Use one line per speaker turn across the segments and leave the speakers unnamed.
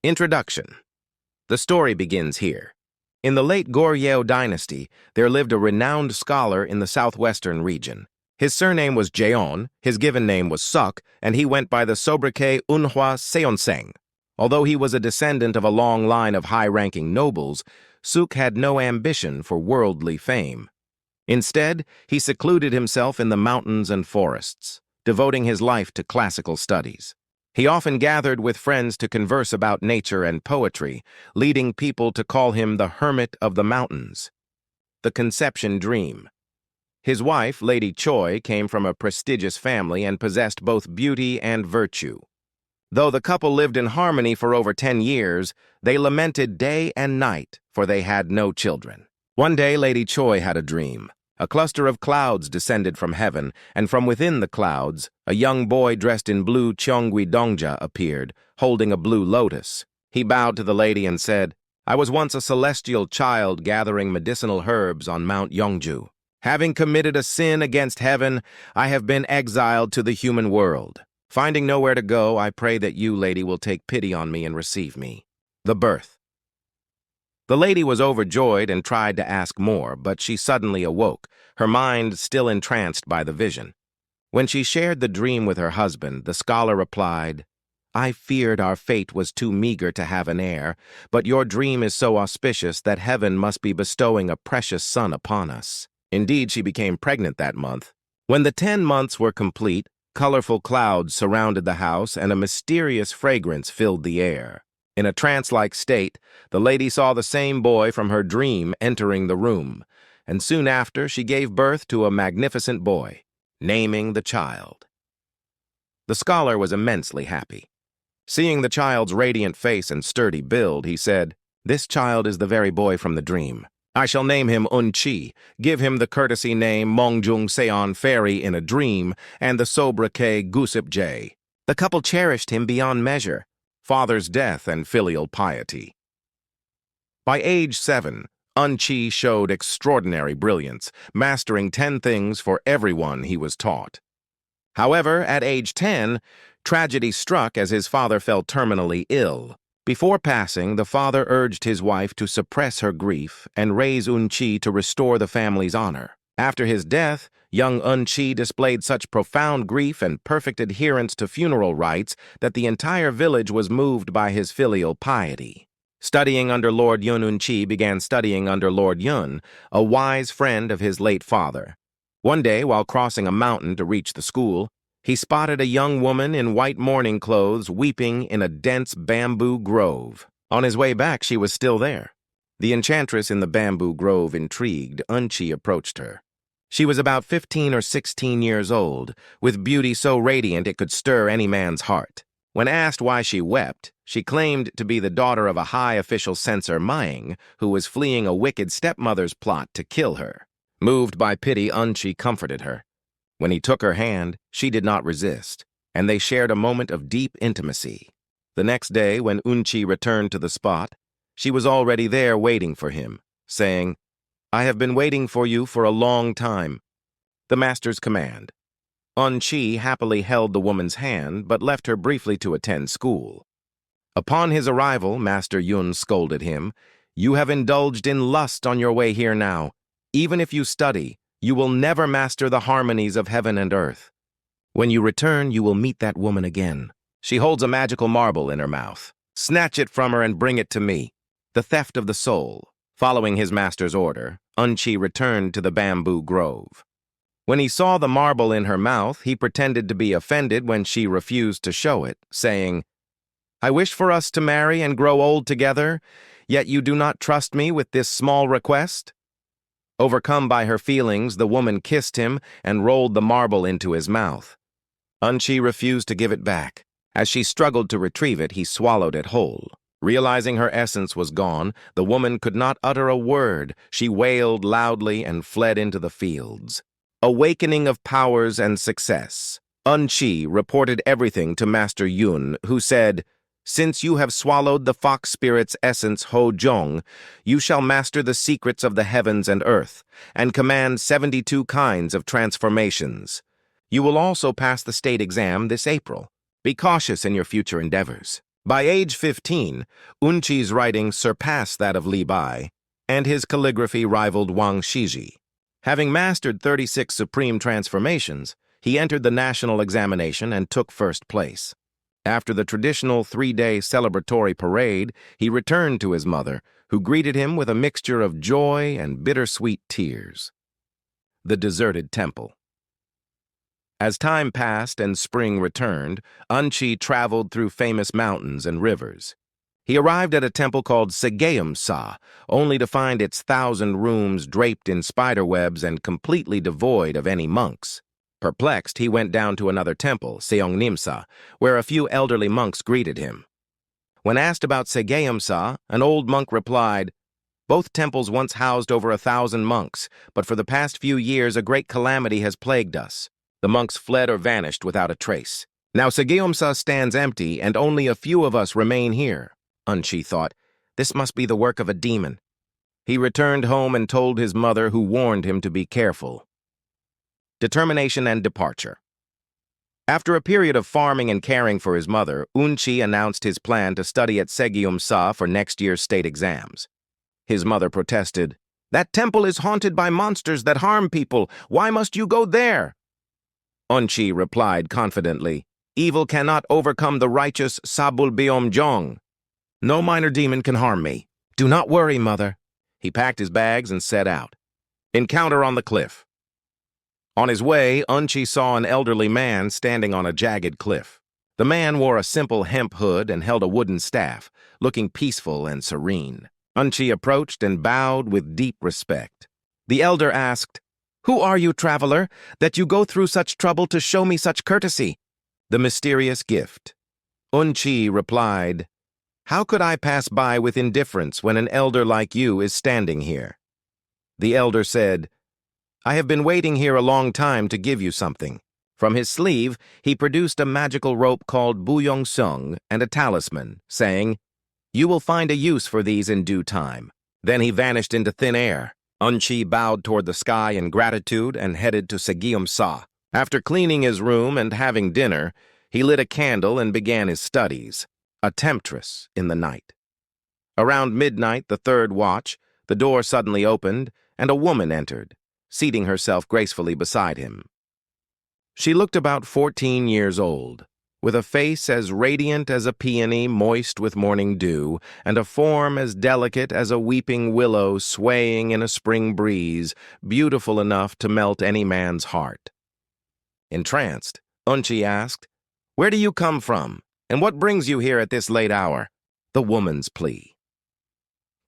Introduction. The story begins here. In the late Goryeo Dynasty, there lived a renowned scholar in the southwestern region. His surname was Jeon, his given name was Suk, and he went by the sobriquet Unhwa Seonseng. Although he was a descendant of a long line of high-ranking nobles, Suk had no ambition for worldly fame. Instead, he secluded himself in the mountains and forests, devoting his life to classical studies. He often gathered with friends to converse about nature and poetry, leading people to call him the Hermit of the Mountains. The conception dream. His wife, Lady Choi, came from a prestigious family and possessed both beauty and virtue. Though the couple lived in harmony for over 10 years, they lamented day and night, for they had no children. One day, Lady Choi had a dream. A cluster of clouds descended from heaven, and from within the clouds, a young boy dressed in blue Cheongwi appeared, holding a blue lotus. He bowed to the lady and said, "I was once a celestial child gathering medicinal herbs on Mount Yeongju. Having committed a sin against heaven, I have been exiled to the human world. Finding nowhere to go, I pray that you, lady, will take pity on me and receive me." The birth. The lady was overjoyed and tried to ask more, but she suddenly awoke, her mind still entranced by the vision. When she shared the dream with her husband, the scholar replied, "I feared our fate was too meager to have an heir, but your dream is so auspicious that heaven must be bestowing a precious son upon us." Indeed, she became pregnant that month. When the 10 months were complete, colorful clouds surrounded the house and a mysterious fragrance filled the air. In a trance-like state, the lady saw the same boy from her dream entering the room, and soon after she gave birth to a magnificent boy, naming the child. The scholar was immensely happy. Seeing the child's radiant face and sturdy build, he said, "This child is the very boy from the dream. I shall name him Un-chi, give him the courtesy name Mongjung-seon Fairy in a dream, and the sobriquet Goosip-J." The couple cherished him beyond measure. Father's death and filial piety. By age 7, Un-chi showed extraordinary brilliance, mastering 10 things for everyone he was taught. However, at age 10, tragedy struck as his father fell terminally ill. Before passing, the father urged his wife to suppress her grief and raise Un-chi to restore the family's honor. After his death, young Un-chi displayed such profound grief and perfect adherence to funeral rites that the entire village was moved by his filial piety. Studying under Lord Yun, Un-chi began studying under Lord Yun, a wise friend of his late father. One day, while crossing a mountain to reach the school, he spotted a young woman in white mourning clothes weeping in a dense bamboo grove. On his way back, she was still there. The enchantress in the bamboo grove intrigued, Un-chi approached her. She was about 15 or 16 years old, with beauty so radiant it could stir any man's heart. When asked why she wept, she claimed to be the daughter of a high official censor, Maing, who was fleeing a wicked stepmother's plot to kill her. Moved by pity, Un-chi comforted her. When he took her hand, she did not resist, and they shared a moment of deep intimacy. The next day, when Un-chi returned to the spot, she was already there waiting for him, saying, "I have been waiting for you for a long time." The master's command. Un-chi happily held the woman's hand, but left her briefly to attend school. Upon his arrival, Master Yun scolded him, "You have indulged in lust on your way here now. Even if you study, you will never master the harmonies of heaven and earth. When you return, you will meet that woman again. She holds a magical marble in her mouth. Snatch it from her and bring it to me." The theft of the soul. Following his master's order, Un-chi returned to the bamboo grove. When he saw the marble in her mouth, he pretended to be offended when she refused to show it, saying, "I wish for us to marry and grow old together, yet you do not trust me with this small request?" Overcome by her feelings, the woman kissed him and rolled the marble into his mouth. Un-chi refused to give it back. As she struggled to retrieve it, he swallowed it whole. Realizing her essence was gone, the woman could not utter a word. She wailed loudly and fled into the fields. Awakening of powers and success. Un-chi reported everything to Master Yun, who said, "Since you have swallowed the fox spirit's essence Ho-jong, you shall master the secrets of the heavens and earth, and command 72 kinds of transformations. You will also pass the state exam this April. Be cautious in your future endeavors." By age 15, Woo-chi's writing surpassed that of Li Bai, and his calligraphy rivaled Wang Shiji. Having mastered 36 supreme transformations, he entered the national examination and took first place. After the traditional 3-day celebratory parade, he returned to his mother, who greeted him with a mixture of joy and bittersweet tears. The deserted temple. As time passed and spring returned, Woo-chi traveled through famous mountains and rivers. He arrived at a temple called Segeum-sa, only to find its 1,000 rooms draped in spiderwebs and completely devoid of any monks. Perplexed, he went down to another temple, Seongnim-sa, where a few elderly monks greeted him. When asked about Segeum-sa, an old monk replied, "Both temples once housed over 1,000 monks, but for the past few years a great calamity has plagued us. The monks fled or vanished without a trace. Now Segeum-sa stands empty, and only a few of us remain here." Woo-chi thought, "This must be the work of a demon." He returned home and told his mother, who warned him to be careful. Determination and departure. After a period of farming and caring for his mother, Woo-chi announced his plan to study at Segeum-sa for next year's state exams. His mother protested, "That temple is haunted by monsters that harm people. Why must you go there?" Woo-chi replied confidently, "Evil cannot overcome the righteous Sabul Beom Jong. No minor demon can harm me. Do not worry, mother." He packed his bags and set out. Encounter on the cliff. On his way, Woo-chi saw an elderly man standing on a jagged cliff. The man wore a simple hemp hood and held a wooden staff, looking peaceful and serene. Woo-chi approached and bowed with deep respect. The elder asked, "Who are you, traveler, that you go through such trouble to show me such courtesy?" "The mysterious gift." Woo-chi replied, "How could I pass by with indifference when an elder like you is standing here?" The elder said, "I have been waiting here a long time to give you something." From his sleeve, he produced a magical rope called Buyong-sung and a talisman, saying, "You will find a use for these in due time." Then he vanished into thin air. Woo-chi bowed toward the sky in gratitude and headed to Segeum-sa. After cleaning his room and having dinner, he lit a candle and began his studies, a temptress in the night. Around midnight, the third watch, the door suddenly opened and a woman entered, seating herself gracefully beside him. She looked about 14 years old, with a face as radiant as a peony moist with morning dew, and a form as delicate as a weeping willow swaying in a spring breeze, beautiful enough to melt any man's heart. Entranced, Woo-chi asked, "Where do you come from, and what brings you here at this late hour?" The woman's plea.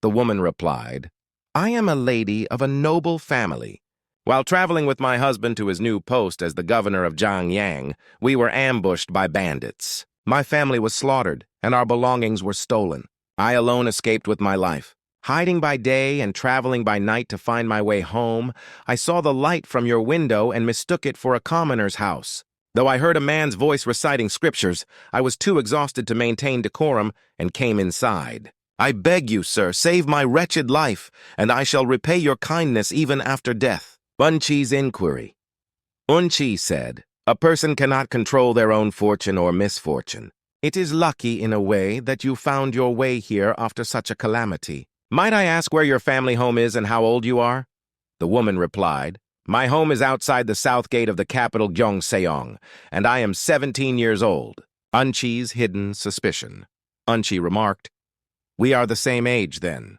The woman replied, "I am a lady of a noble family. While traveling with my husband to his new post as the governor of Jiangyang, we were ambushed by bandits. My family was slaughtered, and our belongings were stolen. I alone escaped with my life. Hiding by day and traveling by night to find my way home, I saw the light from your window and mistook it for a commoner's house. Though I heard a man's voice reciting scriptures, I was too exhausted to maintain decorum and came inside. I beg you, sir, save my wretched life, and I shall repay your kindness even after death." Woo-chi's inquiry. Woo-chi said, "A person cannot control their own fortune or misfortune. It is lucky, in a way, that you found your way here after such a calamity. Might I ask where your family home is and how old you are?" The woman replied, "My home is outside the south gate of the capital Gyeongseong, and I am 17 years old." Woo-chi's hidden suspicion. Woo-chi remarked, "We are the same age, then.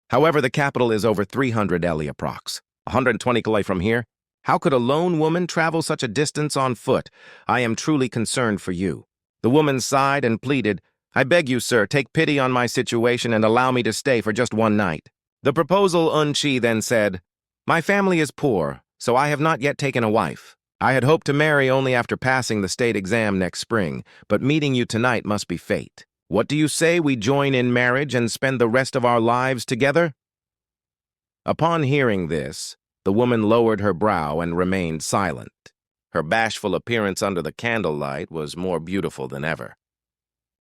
However, the capital is over 300 li approx. 120 km from here. How could a lone woman travel such a distance on foot? I am truly concerned for you." The woman sighed and pleaded, "I beg you, sir, take pity on my situation and allow me to stay for just one night." The proposal, Woo-chi then said, "My family is poor, so I have not yet taken a wife. I had hoped to marry only after passing the state exam next spring, but meeting you tonight must be fate. What do you say we join in marriage and spend the rest of our lives together?" Upon hearing this, the woman lowered her brow and remained silent. Her bashful appearance under the candlelight was more beautiful than ever.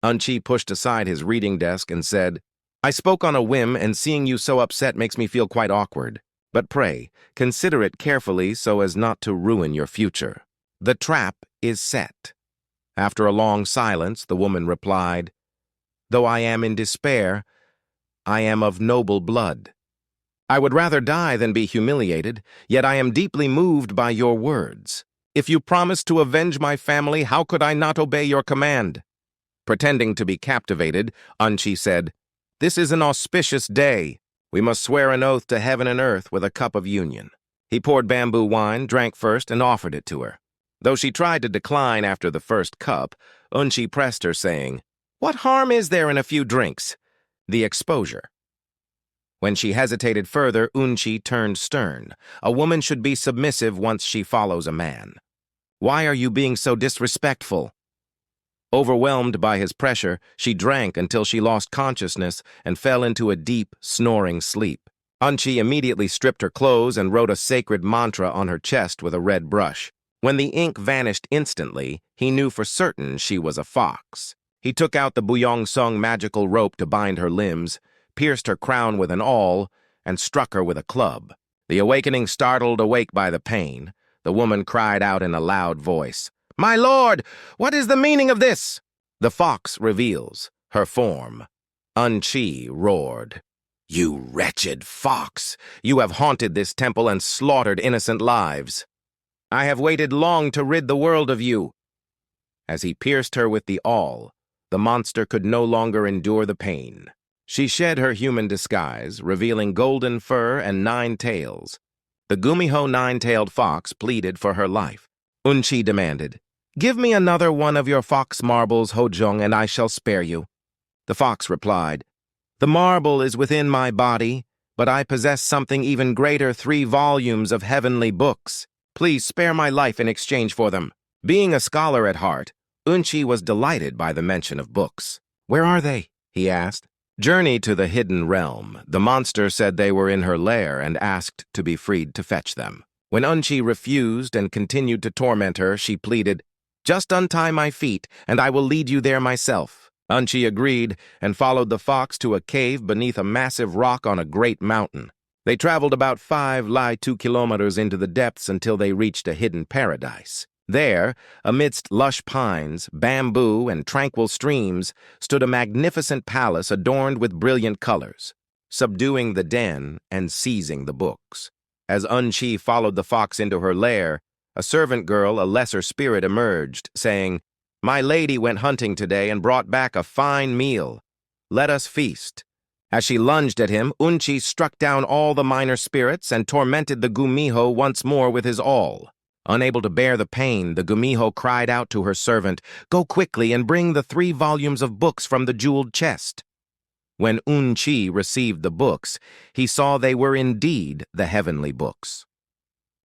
Woo-chi pushed aside his reading desk and said, "I spoke on a whim, and seeing you so upset makes me feel quite awkward. But pray, consider it carefully so as not to ruin your future. The trap is set." After a long silence, the woman replied, Though I am in despair, I am of noble blood. I would rather die than be humiliated, yet I am deeply moved by your words. If you promised to avenge my family, how could I not obey your command? Pretending to be captivated, Woo-chi said, "This is an auspicious day. We must swear an oath to heaven and earth with a cup of union." He poured bamboo wine, drank first, and offered it to her. Though she tried to decline after the first cup, Woo-chi pressed her, saying, "What harm is there in a few drinks?" The exposure. When she hesitated further, Woo-chi turned stern. A woman should be submissive once she follows a man. "Why are you being so disrespectful?" Overwhelmed by his pressure, she drank until she lost consciousness and fell into a deep, snoring sleep. Woo-chi immediately stripped her clothes and wrote a sacred mantra on her chest with a red brush. When the ink vanished instantly, he knew for certain she was a fox. He took out the Buyong-sung magical rope to bind her limbs, pierced her crown with an awl, and struck her with a club. The awakening startled awake by the pain. The woman cried out in a loud voice, "My lord, what is the meaning of this?" The fox reveals her form. Woo-chi roared, "You wretched fox! You have haunted this temple and slaughtered innocent lives. I have waited long to rid the world of you." As he pierced her with the awl, the monster could no longer endure the pain. She shed her human disguise, revealing golden fur and 9 tails. The Gumiho 9-tailed fox pleaded for her life. Woo-chi demanded, "Give me another one of your fox marbles, Hojong, and I shall spare you." The fox replied, "The marble is within my body, but I possess something even greater, 3 volumes of heavenly books. Please spare my life in exchange for them." Being a scholar at heart, Woo-chi was delighted by the mention of books. "Where are they?" he asked. Journey to the hidden realm. The monster said they were in her lair and asked to be freed to fetch them. When Woo-chi refused and continued to torment her, she pleaded, "Just untie my feet, and I will lead you there myself." Woo-chi agreed and followed the fox to a cave beneath a massive rock on a great mountain. They traveled about 2 kilometers into the depths until they reached a hidden paradise. There, amidst lush pines, bamboo, and tranquil streams, stood a magnificent palace adorned with brilliant colors, subduing the den and seizing the books. As Woo-chi followed the fox into her lair, a servant girl, a lesser spirit, emerged, saying, "My lady went hunting today and brought back a fine meal. Let us feast." As she lunged at him, Woo-chi struck down all the minor spirits and tormented the Gumiho once more with his awl. Unable to bear the pain, the Gumiho cried out to her servant, "Go quickly and bring the 3 volumes of books from the jeweled chest." When Woo-chi received the books, he saw they were indeed the heavenly books.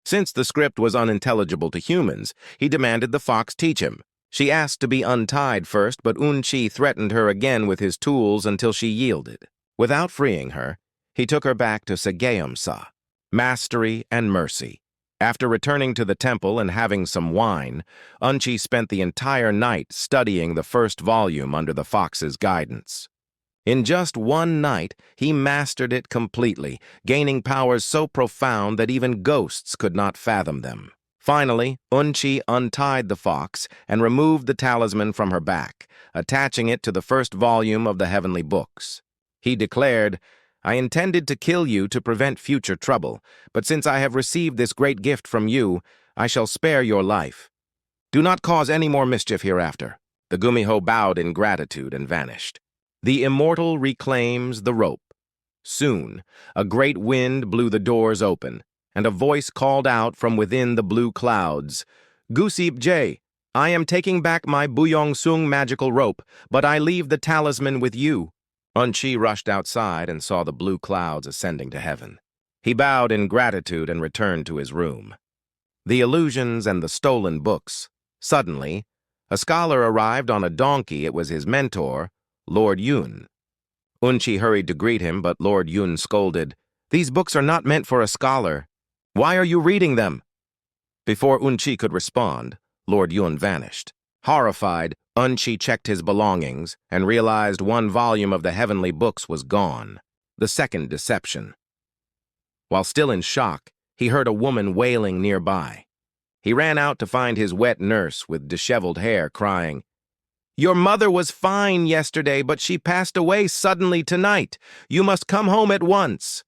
Since the script was unintelligible to humans, he demanded the fox teach him. She asked to be untied first, but Woo-chi threatened her again with his tools until she yielded. Without freeing her, he took her back to Sageum-sa, mastery and mercy. After returning to the temple and having some wine, Woo-chi spent the entire night studying the first volume under the fox's guidance. In just one night, he mastered it completely, gaining powers so profound that even ghosts could not fathom them. Finally, Woo-chi untied the fox and removed the talisman from her back, attaching it to the first volume of the heavenly books. He declared, "I intended to kill you to prevent future trouble, but since I have received this great gift from you, I shall spare your life. Do not cause any more mischief hereafter." The Gumiho bowed in gratitude and vanished. The immortal reclaims the rope. Soon, a great wind blew the doors open, and a voice called out from within the blue clouds, "Gusip-jae, I am taking back my Buyong-sung magical rope, but I leave the talisman with you." Woo-chi rushed outside and saw the blue clouds ascending to heaven. He bowed in gratitude and returned to his room. The illusions and the stolen books. Suddenly, a scholar arrived on a donkey. It was his mentor, Lord Yun. Woo-chi hurried to greet him, but Lord Yun scolded, "These books are not meant for a scholar. Why are you reading them?" Before Woo-chi could respond, Lord Yun vanished. Horrified, Woo-chi checked his belongings and realized 1 volume of the heavenly books was gone. The second deception. While still in shock, he heard a woman wailing nearby. He ran out to find his wet nurse with disheveled hair, crying, Your mother was fine yesterday, but she passed away suddenly tonight. You must come home at once."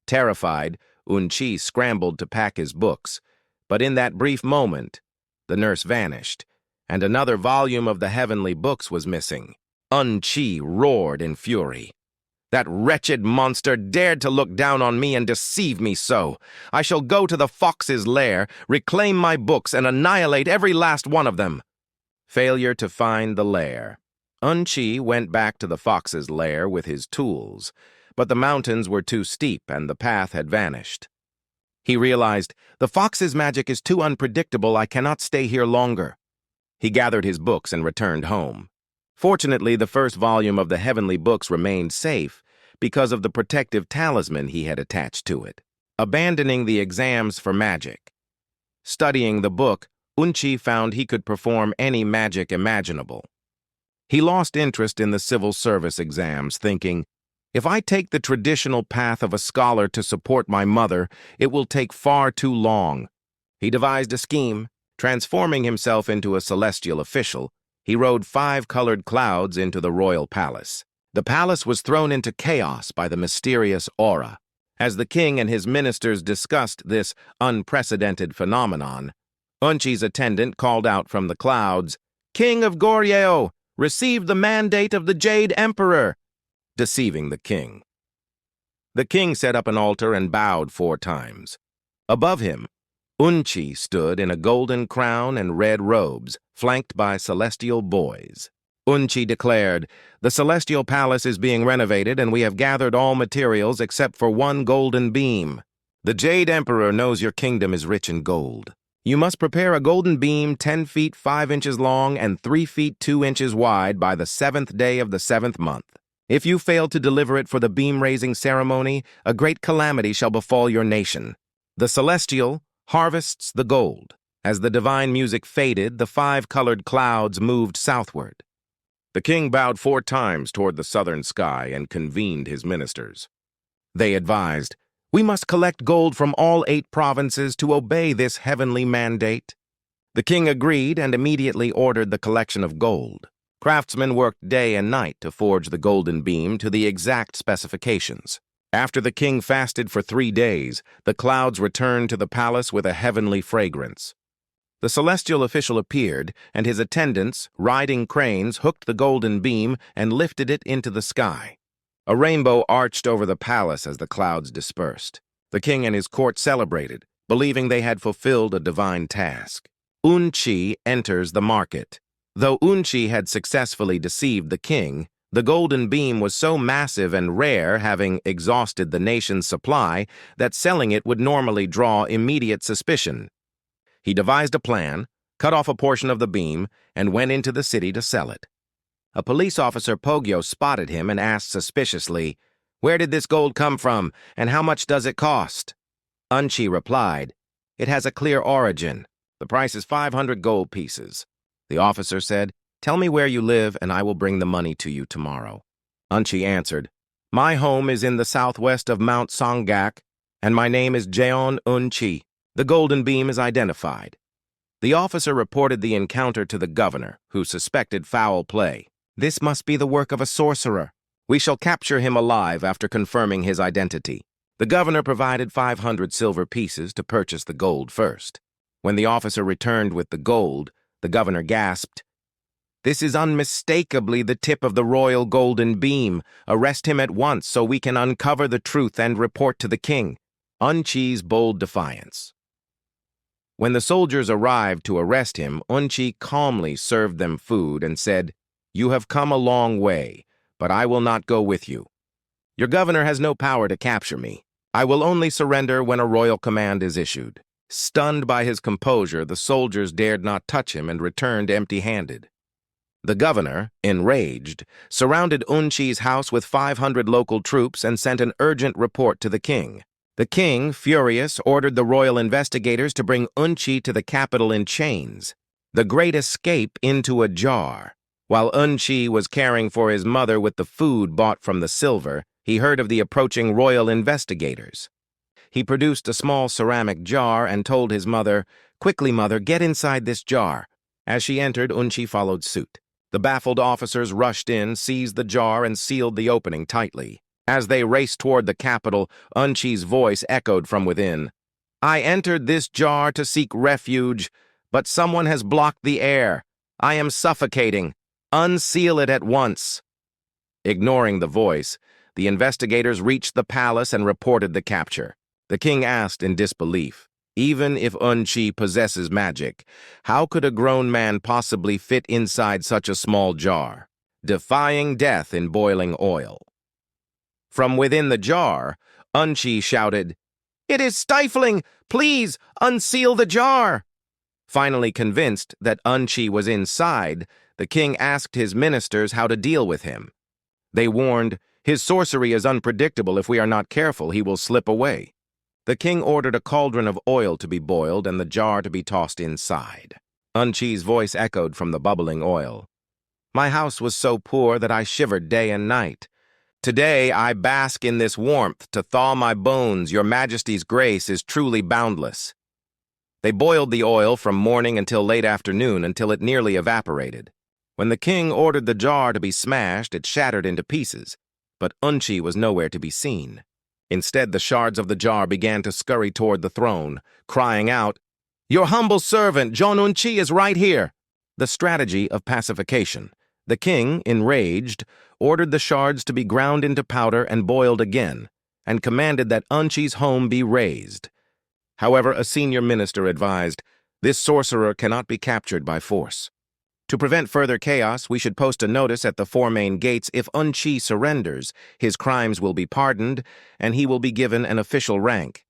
Terrified, Woo-chi scrambled to pack his books, but in that brief moment, the nurse vanished, and another volume of the heavenly books was missing. Woo-chi roared in fury. "That wretched monster dared to look down on me and deceive me so. I shall go to the fox's lair, reclaim my books, and annihilate every last one of them." Failure to find the lair. Woo-chi went back to the fox's lair with his tools, but the mountains were too steep and the path had vanished. He realized, "The fox's magic is too unpredictable. I cannot stay here longer." He gathered his books and returned home. Fortunately, the first volume of the heavenly books remained safe because of the protective talisman he had attached to it. Abandoning the exams for magic. Studying the book, Woo-chi found he could perform any magic imaginable. He lost interest in the civil service exams, thinking, "If I take the traditional path of a scholar to support my mother, it will take far too long." He devised a scheme. Transforming himself into a celestial official, he rode 5 colored clouds into the royal palace. The palace was thrown into chaos by the mysterious aura. As the king and his ministers discussed this unprecedented phenomenon, Woo-chi's attendant called out from the clouds, "King of Goryeo, receive the mandate of the Jade Emperor," deceiving the king. The king set up an altar and bowed 4 times. Above him, Woo-chi stood in a golden crown and red robes, flanked by celestial boys. Woo-chi declared, "The celestial palace is being renovated and we have gathered all materials except for 1 golden beam. The Jade Emperor knows your kingdom is rich in gold. You must prepare a golden beam 10 feet 5 inches long and 3 feet 2 inches wide by the 7th day of the 7th month. If you fail to deliver it for the beam-raising ceremony, a great calamity shall befall your nation. The celestial harvests the gold." As the divine music faded, the 5 colored clouds moved southward. The king bowed 4 times toward the southern sky and convened his ministers. They advised, "We must collect gold from all 8 provinces to obey this heavenly mandate." The king agreed and immediately ordered the collection of gold. Craftsmen worked day and night to forge the golden beam to the exact specifications. After the king fasted for 3 days, the clouds returned to the palace with a heavenly fragrance. The celestial official appeared, and his attendants, riding cranes, hooked the golden beam and lifted it into the sky. A rainbow arched over the palace as the clouds dispersed. The king and his court celebrated, believing they had fulfilled a divine task. Woo-chi enters the market. Though Woo-chi had successfully deceived the king, the golden beam was so massive and rare, having exhausted the nation's supply, that selling it would normally draw immediate suspicion. He devised a plan, cut off a portion of the beam, and went into the city to sell it. A police officer Pogyo spotted him and asked suspiciously, "Where did this gold come from, and how much does it cost?" Woo-chi replied, "It has a clear origin. The price is 500 gold pieces." The officer said, "Tell me where you live, and I will bring the money to you tomorrow." Woo-chi answered, "My home is in the southwest of Mount Songgak, and my name is Jeon Woo-chi. The golden beam is identified." The officer reported the encounter to the governor, who suspected foul play. "This must be the work of a sorcerer. We shall capture him alive after confirming his identity." The governor provided 500 silver pieces to purchase the gold first. When the officer returned with the gold, the governor gasped, "This is unmistakably the tip of the royal golden beam. Arrest him at once so we can uncover the truth and report to the king." Woo-chi's bold defiance. When the soldiers arrived to arrest him, Woo-chi calmly served them food and said, "You have come a long way, but I will not go with you. Your governor has no power to capture me. I will only surrender when a royal command is issued." Stunned by his composure, the soldiers dared not touch him and returned empty-handed. The governor, enraged, surrounded Woo-chi's house with 500 local troops and sent an urgent report to the king. The king, furious, ordered the royal investigators to bring Woo-chi to the capital in chains. The Great Escape into a jar. While Woo-chi was caring for his mother with the food bought from the silver, he heard of the approaching royal investigators. He produced a small ceramic jar and told his mother, "Quickly, mother, get inside this jar." As she entered, Woo-chi followed suit. The baffled officers rushed in, seized the jar, and sealed the opening tightly. As they raced toward the capital, Woo-chi's voice echoed from within. I entered this jar to seek refuge, but someone has blocked the air. I am suffocating. Unseal it at once. Ignoring the voice, the investigators reached the palace and reported the capture. The king asked in disbelief, even if Woo-chi possesses magic, how could a grown man possibly fit inside such a small jar, defying death in boiling oil? From within the jar, Woo-chi shouted, It is stifling! Please, unseal the jar! Finally convinced that Woo-chi was inside, the king asked his ministers how to deal with him. They warned, his sorcery is unpredictable. If we are not careful, he will slip away. The king ordered a cauldron of oil to be boiled and the jar to be tossed inside. Woo-chi's voice echoed from the bubbling oil. My house was so poor that I shivered day and night. Today I bask in this warmth to thaw my bones. Your Majesty's grace is truly boundless. They boiled the oil from morning until late afternoon until it nearly evaporated. When the king ordered the jar to be smashed, it shattered into pieces, but Woo-chi was nowhere to be seen. Instead, the shards of the jar began to scurry toward the throne, crying out, Your humble servant, Jeon Woo-chi, is right here. The strategy of pacification. The king, enraged, ordered the shards to be ground into powder and boiled again, and commanded that Woo-chi's home be razed. However, a senior minister advised, this sorcerer cannot be captured by force. To prevent further chaos, we should post a notice at the 4 main gates. If Woo-chi surrenders, his crimes will be pardoned, and he will be given an official rank.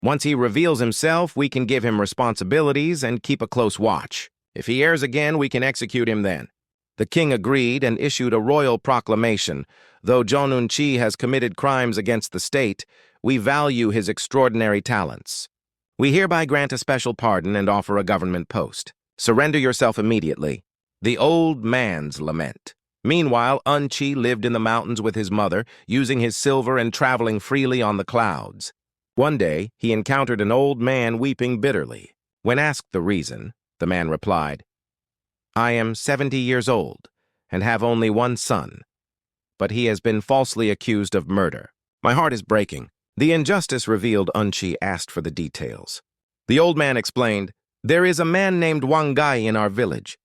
Once he reveals himself, we can give him responsibilities and keep a close watch. If he errs again, we can execute him then. The king agreed and issued a royal proclamation. Though Jeon Woo-chi has committed crimes against the state, we value his extraordinary talents. We hereby grant a special pardon and offer a government post. Surrender yourself immediately. The old man's lament. Meanwhile, Woo-chi lived in the mountains with his mother, using his silver and traveling freely on the clouds. One day, he encountered an old man weeping bitterly. When asked the reason, the man replied, I am 70 years old and have only one son, but he has been falsely accused of murder. My heart is breaking. The injustice revealed, Woo-chi asked for the details. The old man explained, There is a man named Wang-gai in our village.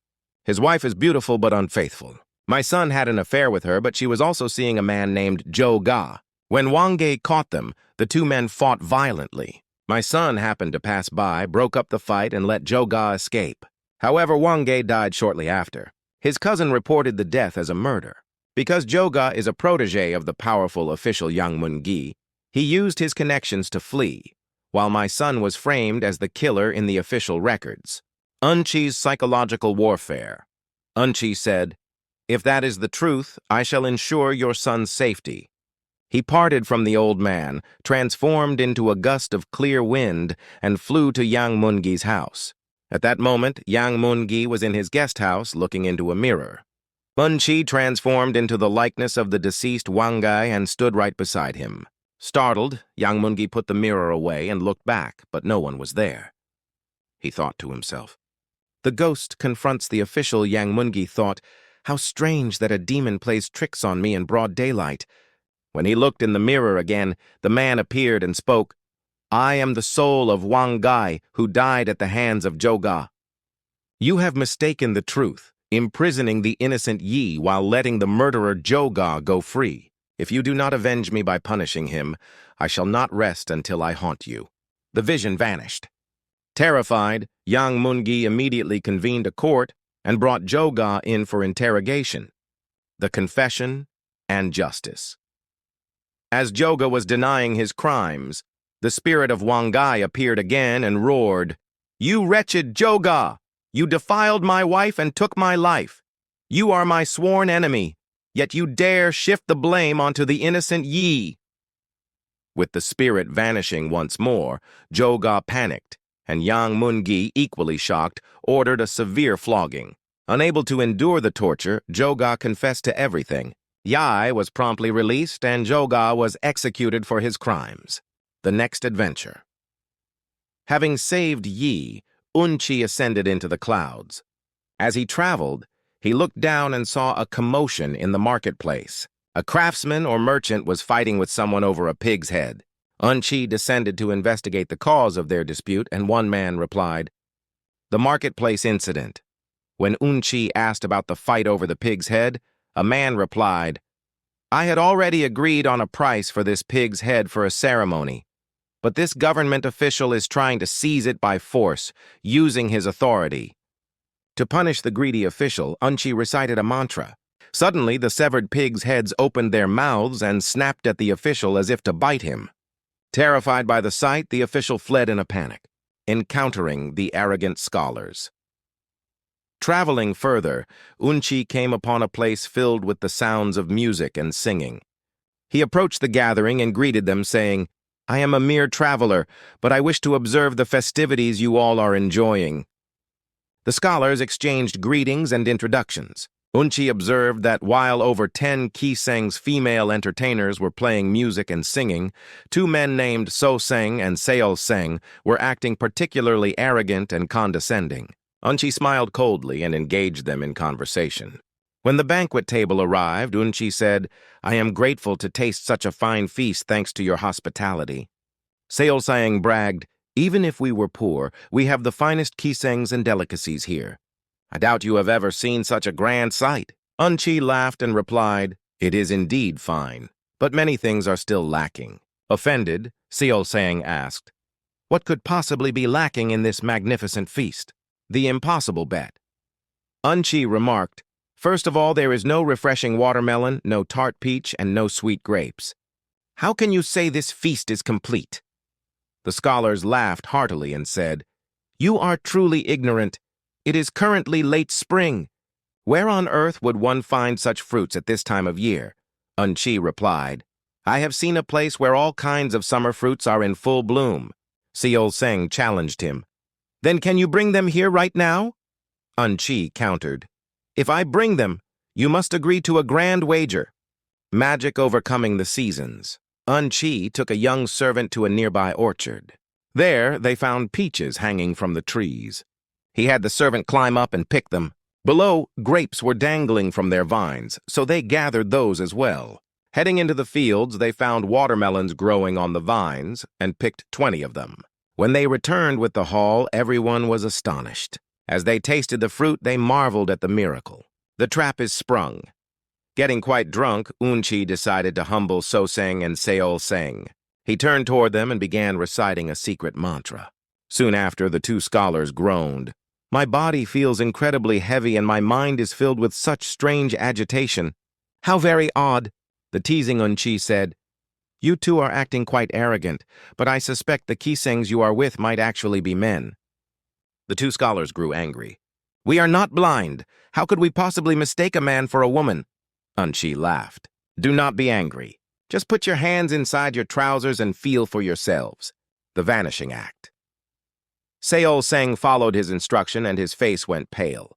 His wife is beautiful but unfaithful. My son had an affair with her, but she was also seeing a man named Jo-ga. When Wang-gai caught them, the 2 men fought violently. My son happened to pass by, broke up the fight, and let Jo-ga escape. However, Wang-gai died shortly after. His cousin reported the death as a murder. Because Jo-ga is a protege of the powerful official Yang Mun-gi, he used his connections to flee, while my son was framed as the killer in the official records. Woo-chi's psychological warfare. Woo-chi said, If that is the truth, I shall ensure your son's safety. He parted from the old man, transformed into a gust of clear wind, and flew to Yang Mun-gi's house. At that moment, Yang Mun-gi was in his guest house looking into a mirror. Woo-chi transformed into the likeness of the deceased Wang-gai and stood right beside him. Startled, Yang Mun-gi put the mirror away and looked back, but no one was there. He thought to himself. The ghost confronts the official. Yang Mun-gi thought, How strange that a demon plays tricks on me in broad daylight. When he looked in the mirror again, the man appeared and spoke, I am the soul of Wang-gai, who died at the hands of Jo-ga. You have mistaken the truth, imprisoning the innocent Yi while letting the murderer Jo-ga go free. If you do not avenge me by punishing him, I shall not rest until I haunt you. The vision vanished. Terrified, Yang Mun-gi immediately convened a court and brought Jo-ga in for interrogation, the confession, and justice. As Jo-ga was denying his crimes, the spirit of Wang-gai appeared again and roared, You wretched Jo-ga! You defiled my wife and took my life. You are my sworn enemy, yet you dare shift the blame onto the innocent Yi. With the spirit vanishing once more, Jo-ga panicked, and Yang Mun-gi, equally shocked, ordered a severe flogging. Unable to endure the torture, Jo-ga confessed to everything. Yi was promptly released, and Jo-ga was executed for his crimes. The next adventure. Having saved Yi, Woo-chi ascended into the clouds. As he traveled, He looked down and saw a commotion in the marketplace. A craftsman or merchant was fighting with someone over a pig's head. Woo-chi descended to investigate the cause of their dispute, and one man replied, "The marketplace incident." When Woo-chi asked about the fight over the pig's head, a man replied, "I had already agreed on a price for this pig's head for a ceremony, but this government official is trying to seize it by force, using his authority." To punish the greedy official, Woo-chi recited a mantra. Suddenly, the severed pigs' heads opened their mouths and snapped at the official as if to bite him. Terrified by the sight, the official fled in a panic, encountering the arrogant scholars. Traveling further, Woo-chi came upon a place filled with the sounds of music and singing. He approached the gathering and greeted them, saying, "I am a mere traveler, but I wish to observe the festivities you all are enjoying." The scholars exchanged greetings and introductions. Woo-chi observed that while over 10 Kiseng's female entertainers were playing music and singing, 2 men named So-seng and Seo-seng were acting particularly arrogant and condescending. Woo-chi smiled coldly and engaged them in conversation. When the banquet table arrived, Woo-chi said, "I am grateful to taste such a fine feast thanks to your hospitality." Seo-seng bragged, "Even if we were poor, we have the finest Kisengs and delicacies here. I doubt you have ever seen such a grand sight." Woo-chi laughed and replied, "It is indeed fine, but many things are still lacking." Offended, Seo-seng asked, "What could possibly be lacking in this magnificent feast?" "The impossible bet." Woo-chi remarked, "First of all, there is no refreshing watermelon, no tart peach, and no sweet grapes. How can you say this feast is complete?" The scholars laughed heartily and said, "You are truly ignorant. It is currently late spring. Where on earth would one find such fruits at this time of year?" Woo-chi replied, "I have seen a place where all kinds of summer fruits are in full bloom." Seo-seng challenged him, "Then can you bring them here right now?" Woo-chi countered, "If I bring them, you must agree to a grand wager." Magic overcoming the seasons. Woo-chi took a young servant to a nearby orchard. There, they found peaches hanging from the trees. He had the servant climb up and pick them. Below, grapes were dangling from their vines, so they gathered those as well. Heading into the fields, they found watermelons growing on the vines and picked 20 of them. When they returned with the haul, everyone was astonished. As they tasted the fruit, they marveled at the miracle. The trap is sprung. Getting quite drunk, Woo-chi decided to humble So-seng and Seo-seng. He turned toward them and began reciting a secret mantra. Soon after, the 2 scholars groaned. "My body feels incredibly heavy and my mind is filled with such strange agitation." "How very odd," the teasing Woo-chi said. "You 2 are acting quite arrogant, but I suspect the Kisengs you are with might actually be men." The 2 scholars grew angry. "We are not blind. How could we possibly mistake a man for a woman?" Woo-chi laughed. "Do not be angry. Just put your hands inside your trousers and feel for yourselves." The Vanishing Act. Seo-seng followed his instruction and his face went pale.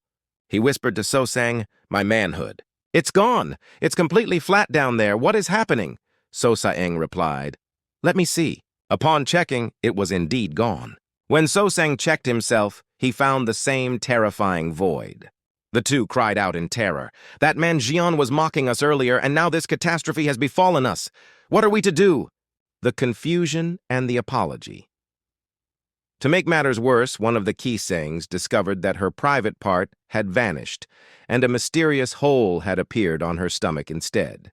He whispered to So-seng, "My manhood." "It's gone. It's completely flat down there. What is happening?" So-seng replied, "Let me see." Upon checking, it was indeed gone. When So-seng checked himself, he found the same terrifying void. The 2 cried out in terror. "That man Jeon was mocking us earlier, and now this catastrophe has befallen us. What are we to do?" The confusion and the apology. To make matters worse, one of the Kisengs discovered that her private part had vanished, and a mysterious hole had appeared on her stomach instead.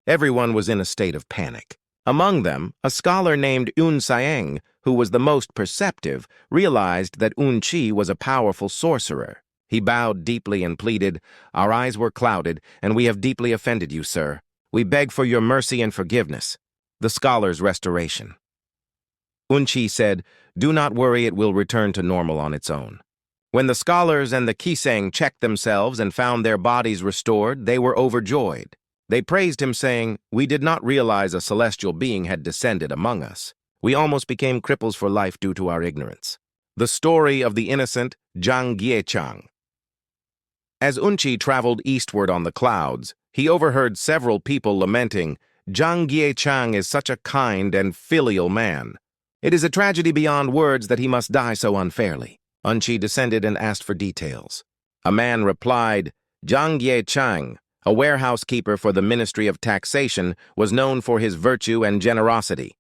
Everyone was in a state of panic. Among them, a scholar named Eun-saeng, who was the most perceptive, realized that Woo-chi was a powerful sorcerer. He bowed deeply and pleaded, "Our eyes were clouded, and we have deeply offended you, sir. We beg for your mercy and forgiveness." The scholar's restoration. Woo-chi said, "Do not worry, it will return to normal on its own." When the scholars and the Kiseng checked themselves and found their bodies restored, they were overjoyed. They praised him, saying, "We did not realize a celestial being had descended among us. We almost became cripples for life due to our ignorance." The story of the innocent Jang Gye-chang. As Woo-chi traveled eastward on the clouds, he overheard several people lamenting, "Jang Gye-chang is such a kind and filial man. It is a tragedy beyond words that he must die so unfairly." Woo-chi descended and asked for details. A man replied, Jang Ye-chang, a warehouse keeper for the Ministry of Taxation, was known for his virtue and generosity.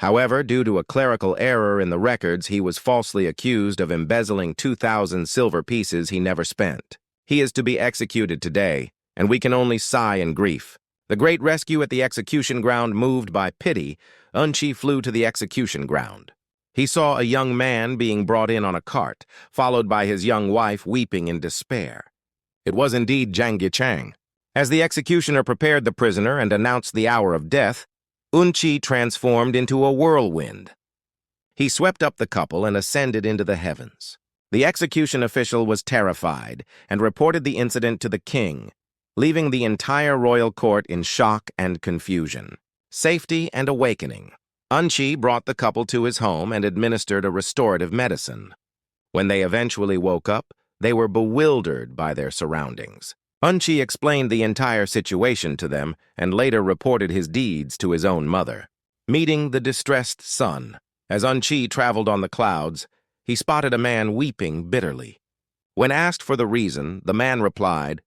However, due to a clerical error in the records, he was falsely accused of embezzling 2,000 silver pieces he never spent. He is to be executed today, and we can only sigh in grief. The great rescue at the execution ground, moved by pity, Woo-chi flew to the execution ground. He saw a young man being brought in on a cart, followed by his young wife weeping in despair. It was indeed Jang Ye-chang. As the executioner prepared the prisoner and announced the hour of death, Woo-chi transformed into a whirlwind. He swept up the couple and ascended into the heavens. The execution official was terrified and reported the incident to the king, leaving the entire royal court in shock and confusion. Safety and awakening. Woo-chi brought the couple to his home and administered a restorative medicine. When they eventually woke up, they were bewildered by their surroundings. Woo-chi explained the entire situation to them and later reported his deeds to his own mother. Meeting the distressed son. As Woo-chi traveled on the clouds, he spotted a man weeping bitterly. When asked for the reason, the man replied,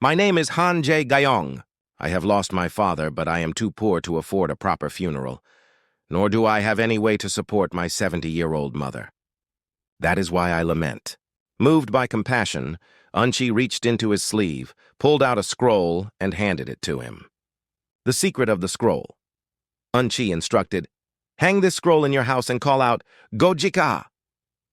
"My name is Han Jae-gyeong. I have lost my father, but I am too poor to afford a proper funeral, nor do I have any way to support my 70-year-old mother. That is why I lament." Moved by compassion, Woo-chi reached into his sleeve, pulled out a scroll, and handed it to him. The secret of the scroll. Woo-chi instructed, "Hang this scroll in your house and call out, 'Go-jika!'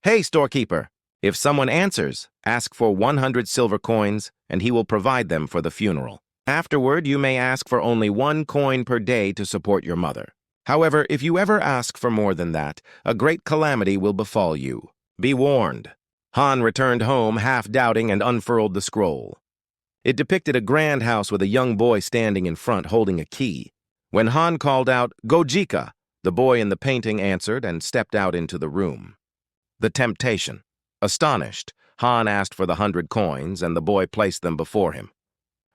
Hey, storekeeper!' If someone answers, ask for 100 silver coins, and he will provide them for the funeral. Afterward, you may ask for only 1 coin per day to support your mother. However, if you ever ask for more than that, a great calamity will befall you. Be warned." Han returned home, half-doubting, and unfurled the scroll. It depicted a grand house with a young boy standing in front holding a key. When Han called out, "Go-jika!" the boy in the painting answered and stepped out into the room. The temptation. Astonished, Han asked for the 100 coins, and the boy placed them before him.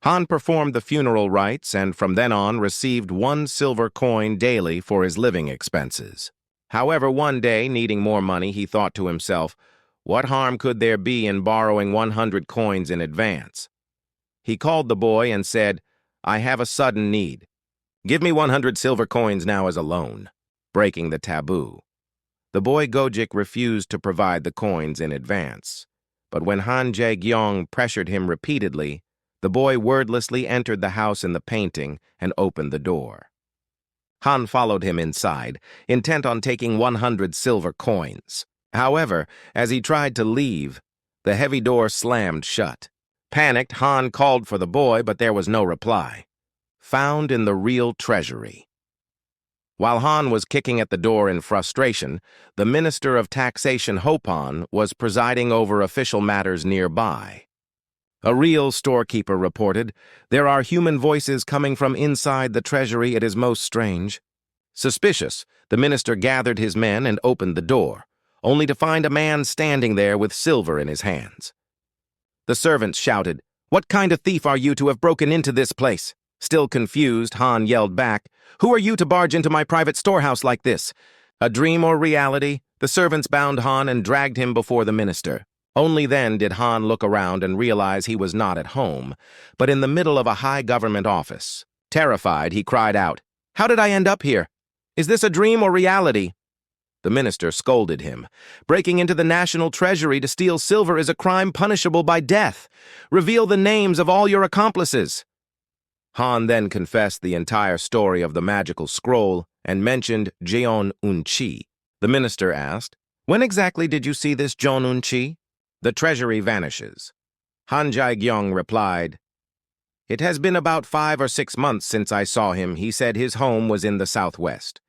Han performed the funeral rites and from then on received 1 silver coin daily for his living expenses. However, one day, needing more money, he thought to himself, what harm could there be in borrowing 100 coins in advance? He called the boy and said, "I have a sudden need. Give me 100 silver coins now as a loan," breaking the taboo. The boy Gojik refused to provide the coins in advance, but when Han Jae-gyeong pressured him repeatedly, the boy wordlessly entered the house in the painting and opened the door. Han followed him inside, intent on taking 100 silver coins. However, as he tried to leave, the heavy door slammed shut. Panicked, Han called for the boy, but there was no reply. Found in the real treasury. While Han was kicking at the door in frustration, the Minister of Taxation Hopon was presiding over official matters nearby. A real storekeeper reported, "There are human voices coming from inside the treasury. It is most strange." Suspicious, the minister gathered his men and opened the door, only to find a man standing there with silver in his hands. The servants shouted, "What kind of thief are you to have broken into this place?" Still confused, Han yelled back, "Who are you to barge into my private storehouse like this?" A dream or reality? The servants bound Han and dragged him before the minister. Only then did Han look around and realize he was not at home, but in the middle of a high government office. Terrified, he cried out, "How did I end up here? Is this a dream or reality?" The minister scolded him. "Breaking into the national treasury to steal silver is a crime punishable by death. Reveal the names of all your accomplices." Han then confessed the entire story of the magical scroll and mentioned Jeon Woo-chi. The minister asked, "When exactly did you see this Jeon Woo-chi?" The treasury vanishes. Han Jae-gyeong replied, "It has been about 5 or 6 months since I saw him. He said his home was in the southwest."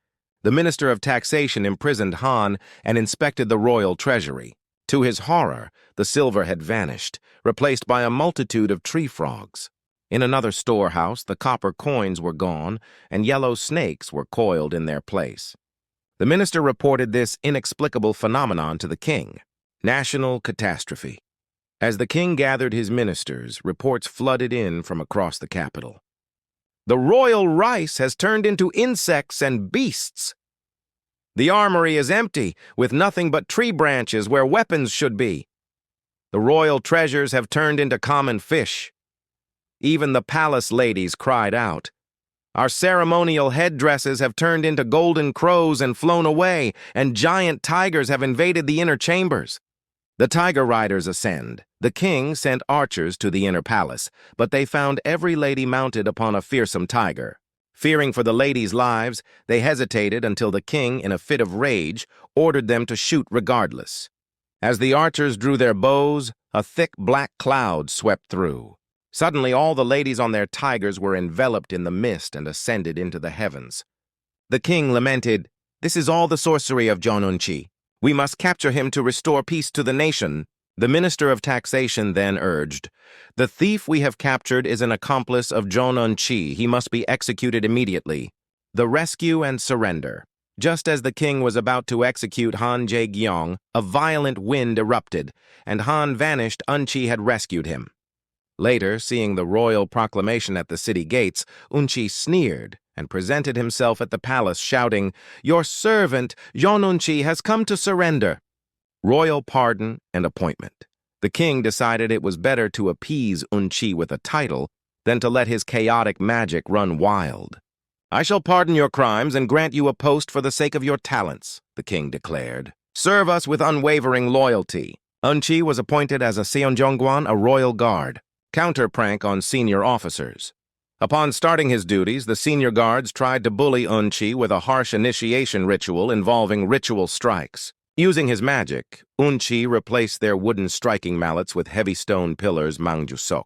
The Minister of Taxation imprisoned Han and inspected the royal treasury. To his horror, the silver had vanished, replaced by a multitude of tree frogs. In another storehouse, the copper coins were gone, and yellow snakes were coiled in their place. The minister reported this inexplicable phenomenon to the king. National catastrophe. As the king gathered his ministers, reports flooded in from across the capital. "The royal rice has turned into insects and beasts. The armory is empty, with nothing but tree branches where weapons should be. The royal treasures have turned into common fish. Even the palace ladies cried out. Our ceremonial headdresses have turned into golden crows and flown away, and giant tigers have invaded the inner chambers. The tiger riders ascend. The king sent archers to the inner palace, but they found every lady mounted upon a fearsome tiger. Fearing for the ladies' lives, they hesitated until the king, in a fit of rage, ordered them to shoot regardless. As the archers drew their bows, a thick black cloud swept through. Suddenly all the ladies on their tigers were enveloped in the mist and ascended into the heavens. The king lamented, "This is all the sorcery of Jeon Woo-chi. We must capture him to restore peace to the nation." The minister of taxation then urged, "The thief we have captured is an accomplice of Jeon Woo-chi. He must be executed immediately." The rescue and surrender. Just as the king was about to execute Han Jae-gyong, a violent wind erupted, and Han vanished. Woo-chi had rescued him. Later, seeing the royal proclamation at the city gates, Woo-chi sneered and presented himself at the palace, shouting, "Your servant, Jeon Woo-chi, has come to surrender." Royal pardon and appointment. The king decided it was better to appease Woo-chi with a title than to let his chaotic magic run wild. "I shall pardon your crimes and grant you a post for the sake of your talents," the king declared. "Serve us with unwavering loyalty." Woo-chi was appointed as a seonjongwan, a royal guard, counter-prank on senior officers. Upon starting his duties, the senior guards tried to bully Woo-chi with a harsh initiation ritual involving ritual strikes. Using his magic, Woo-chi replaced their wooden striking mallets with heavy stone pillars mangjusok.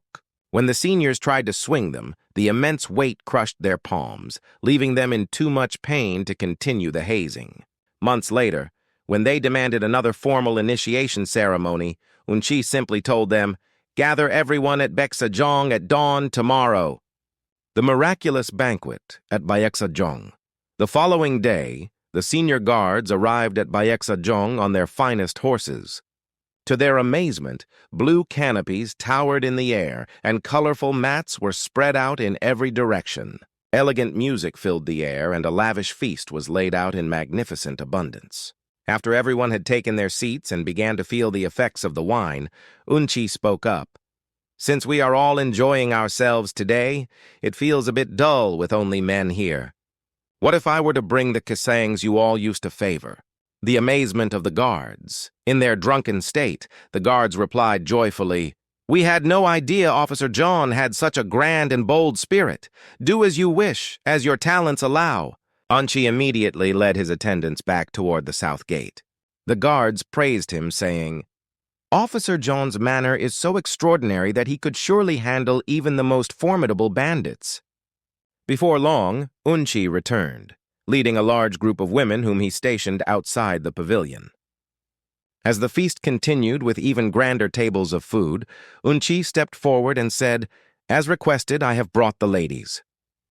When the seniors tried to swing them, the immense weight crushed their palms, leaving them in too much pain to continue the hazing. Months later, when they demanded another formal initiation ceremony, Woo-chi simply told them, "Gather everyone at Baeksajong at dawn tomorrow." The miraculous banquet at Baeksajong. The following day, the senior guards arrived at Baeksajong on their finest horses. To their amazement, blue canopies towered in the air, and colorful mats were spread out in every direction. Elegant music filled the air, and a lavish feast was laid out in magnificent abundance. After everyone had taken their seats and began to feel the effects of the wine, Woo-chi spoke up. "Since we are all enjoying ourselves today, it feels a bit dull with only men here. What if I were to bring the kisangs you all used to favor?" The amazement of the guards. In their drunken state, the guards replied joyfully, "We had no idea Officer Jeon had such a grand and bold spirit. Do as you wish, as your talents allow." Woo-chi immediately led his attendants back toward the south gate. The guards praised him, saying, "Officer Jeon's manner is so extraordinary that he could surely handle even the most formidable bandits." Before long, Woo-chi returned, leading a large group of women whom he stationed outside the pavilion. As the feast continued with even grander tables of food, Woo-chi stepped forward and said, "As requested, I have brought the ladies.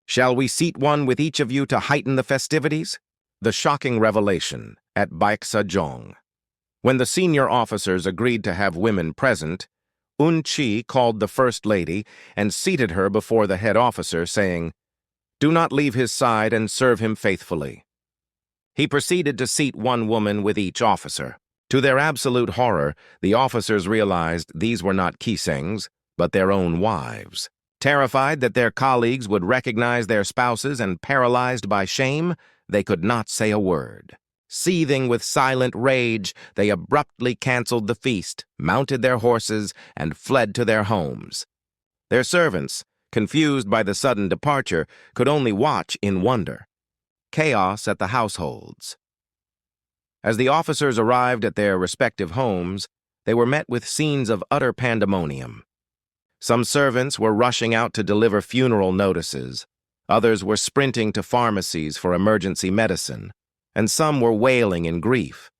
Shall we seat one with each of you to heighten the festivities?" The shocking revelation at Baeksajong. When the senior officers agreed to have women present, Woo-chi called the first lady and seated her before the head officer, saying, "Do not leave his side and serve him faithfully." He proceeded to seat one woman with each officer. To their absolute horror, the officers realized these were not kisangs, but their own wives. Terrified that their colleagues would recognize their spouses and paralyzed by shame, they could not say a word. Seething with silent rage, they abruptly canceled the feast, mounted their horses, and fled to their homes. Their servants, confused by the sudden departure, could only watch in wonder. Chaos at the households. As the officers arrived at their respective homes, they were met with scenes of utter pandemonium. Some servants were rushing out to deliver funeral notices, others were sprinting to pharmacies for emergency medicine, and some were wailing in grief.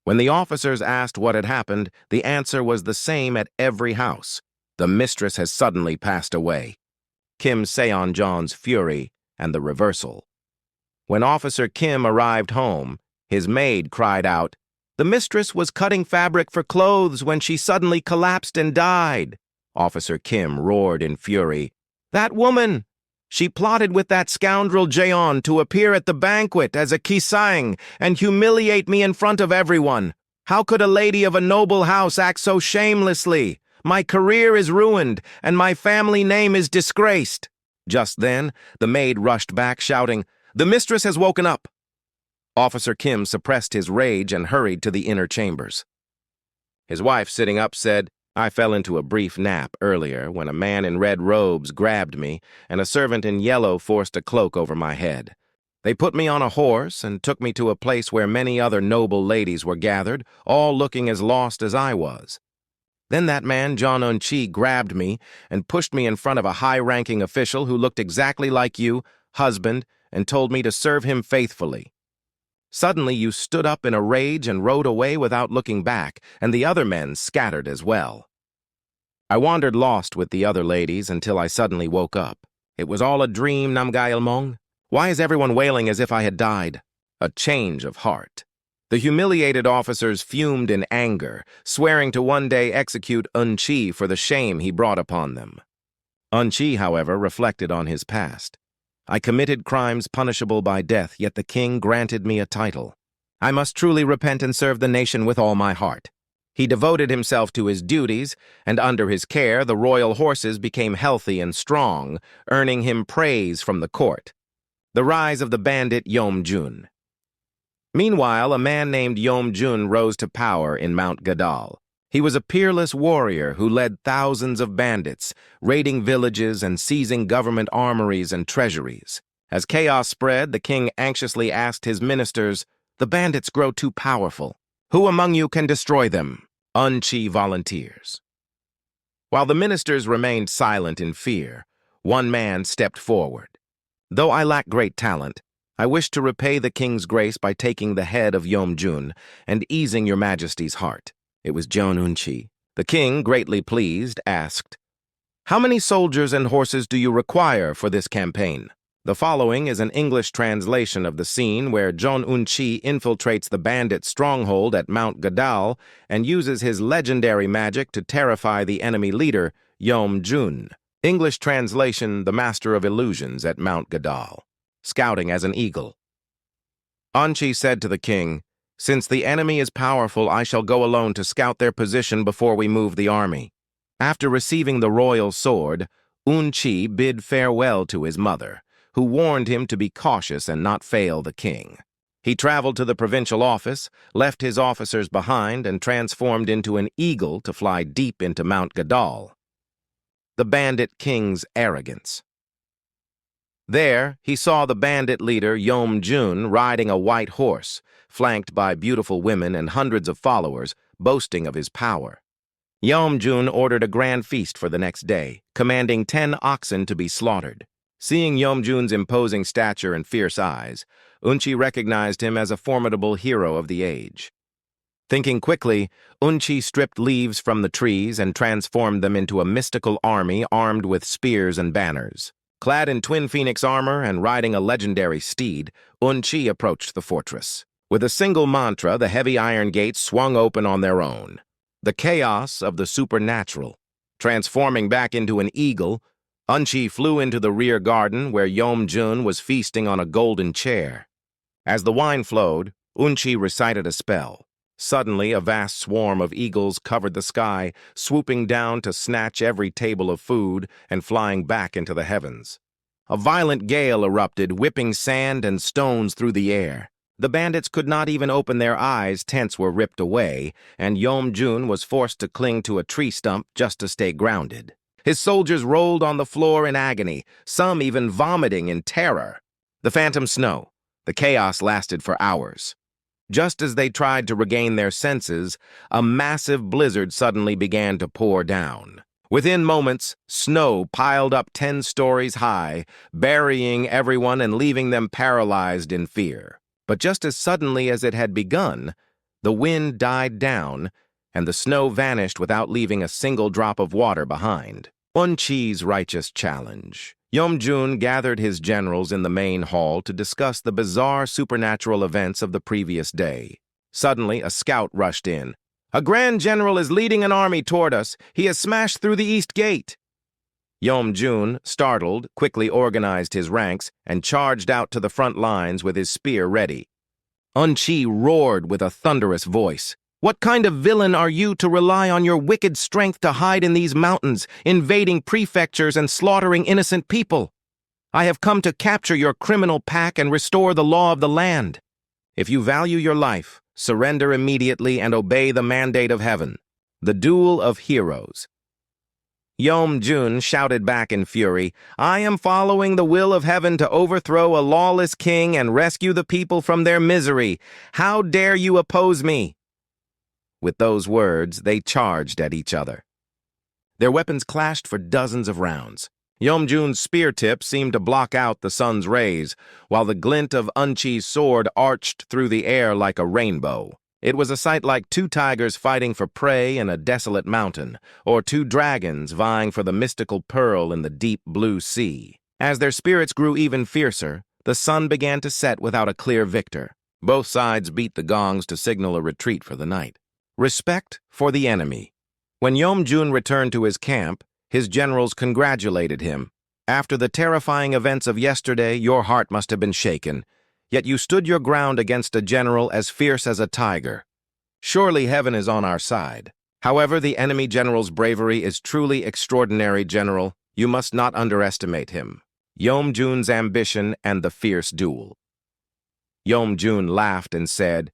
When the officers asked what had happened, the answer was the same at every house. The mistress has suddenly passed away. Kim Seon-jeon's fury and the reversal. When Officer Kim arrived home, his maid cried out, "The mistress was cutting fabric for clothes when she suddenly collapsed and died." Officer Kim roared in fury, "That woman! She plotted with that scoundrel Jeon to appear at the banquet as a kisang and humiliate me in front of everyone. How could a lady of a noble house act so shamelessly? My career is ruined, and my family name is disgraced." Just then, the maid rushed back, shouting, "The mistress has woken up." Officer Kim suppressed his rage and hurried to the inner chambers. His wife, sitting up, said, "I fell into a brief nap earlier when a man in red robes grabbed me and a servant in yellow forced a cloak over my head. They put me on a horse and took me to a place where many other noble ladies were gathered, all looking as lost as I was. Then that man, Jeon Woo-chi, grabbed me and pushed me in front of a high-ranking official who looked exactly like you, husband, and told me to serve him faithfully. Suddenly you stood up in a rage and rode away without looking back, and the other men scattered as well. I wandered lost with the other ladies until I suddenly woke up. It was all a dream, Namgailmong. Why is everyone wailing as if I had died? A change of heart." The humiliated officers fumed in anger, swearing to one day execute Woo-chi for the shame he brought upon them. Woo-chi, however, reflected on his past. "I committed crimes punishable by death, yet the king granted me a title. I must truly repent and serve the nation with all my heart." He devoted himself to his duties, and under his care the royal horses became healthy and strong, earning him praise from the court. The rise of the bandit Yeom-jun. Meanwhile, a man named Yeom-jun rose to power in Mount Gadal. He was a peerless warrior who led thousands of bandits, raiding villages and seizing government armories and treasuries. As chaos spread, the king anxiously asked his ministers, "The bandits grow too powerful. Who among you can destroy them?" Woo-chi volunteers. While the ministers remained silent in fear, one man stepped forward. "Though I lack great talent, I wish to repay the king's grace by taking the head of Yeom-jun and easing your majesty's heart." It was Jeon Woo-chi. The king, greatly pleased, asked, "How many soldiers and horses do you require for this campaign?" The following is an English translation of the scene where Jeon Woo-chi infiltrates the bandit stronghold at Mount Gadal and uses his legendary magic to terrify the enemy leader, Yeom-jun. English translation, the master of illusions at Mount Gadal, scouting as an eagle. Woo-chi said to the king, "Since the enemy is powerful, I shall go alone to scout their position before we move the army." After receiving the royal sword, Woo-chi bid farewell to his mother, who warned him to be cautious and not fail the king. He traveled to the provincial office, left his officers behind, and transformed into an eagle to fly deep into Mount Gadal. The bandit king's arrogance. There, he saw the bandit leader Yeom-jun riding a white horse, flanked by beautiful women and hundreds of followers, boasting of his power. Yeom-jun ordered a grand feast for the next day, commanding 10 oxen to be slaughtered. Seeing Yeom-jun's imposing stature and fierce eyes, Woo-chi recognized him as a formidable hero of the age. Thinking quickly, Woo-chi stripped leaves from the trees and transformed them into a mystical army armed with spears and banners. Clad in twin phoenix armor and riding a legendary steed, Woo-chi approached the fortress. With a single mantra, the heavy iron gates swung open on their own. The chaos of the supernatural. Transforming back into an eagle, Woo-chi flew into the rear garden where Yeom-jun was feasting on a golden chair. As the wine flowed, Woo-chi recited a spell. Suddenly, a vast swarm of eagles covered the sky, swooping down to snatch every table of food and flying back into the heavens. A violent gale erupted, whipping sand and stones through the air. The bandits could not even open their eyes, tents were ripped away, and Yeom-jun was forced to cling to a tree stump just to stay grounded. His soldiers rolled on the floor in agony, some even vomiting in terror. The phantom snow. The chaos lasted for hours. Just as they tried to regain their senses, a massive blizzard suddenly began to pour down. Within moments, snow piled up 10 stories high, burying everyone and leaving them paralyzed in fear. But just as suddenly as it had begun, the wind died down, and the snow vanished without leaving a single drop of water behind. Woo-chi's righteous challenge. Yeom-jun gathered his generals in the main hall to discuss the bizarre supernatural events of the previous day. Suddenly, a scout rushed in. "A grand general is leading an army toward us. He has smashed through the east gate." Yeom-jun, startled, quickly organized his ranks and charged out to the front lines with his spear ready. Woo-chi roared with a thunderous voice. What kind of villain are you to rely on your wicked strength to hide in these mountains, invading prefectures and slaughtering innocent people? I have come to capture your criminal pack and restore the law of the land. If you value your life, surrender immediately and obey the mandate of heaven. The Duel of Heroes. Yeom-jun shouted back in fury, I am following the will of heaven to overthrow a lawless king and rescue the people from their misery. How dare you oppose me? With those words, they charged at each other. Their weapons clashed for dozens of rounds. Yeom-jun's spear tip seemed to block out the sun's rays, while the glint of Un-chi's sword arched through the air like a rainbow. It was a sight like two tigers fighting for prey in a desolate mountain, or two dragons vying for the mystical pearl in the deep blue sea. As their spirits grew even fiercer, the sun began to set without a clear victor. Both sides beat the gongs to signal a retreat for the night. Respect for the enemy. When Yeom-jun returned to his camp, his generals congratulated him. After the terrifying events of yesterday, your heart must have been shaken. Yet you stood your ground against a general as fierce as a tiger. Surely heaven is on our side. However, the enemy general's bravery is truly extraordinary, General. You must not underestimate him. Yeom-jun's ambition and the fierce duel. Yeom-jun laughed and said,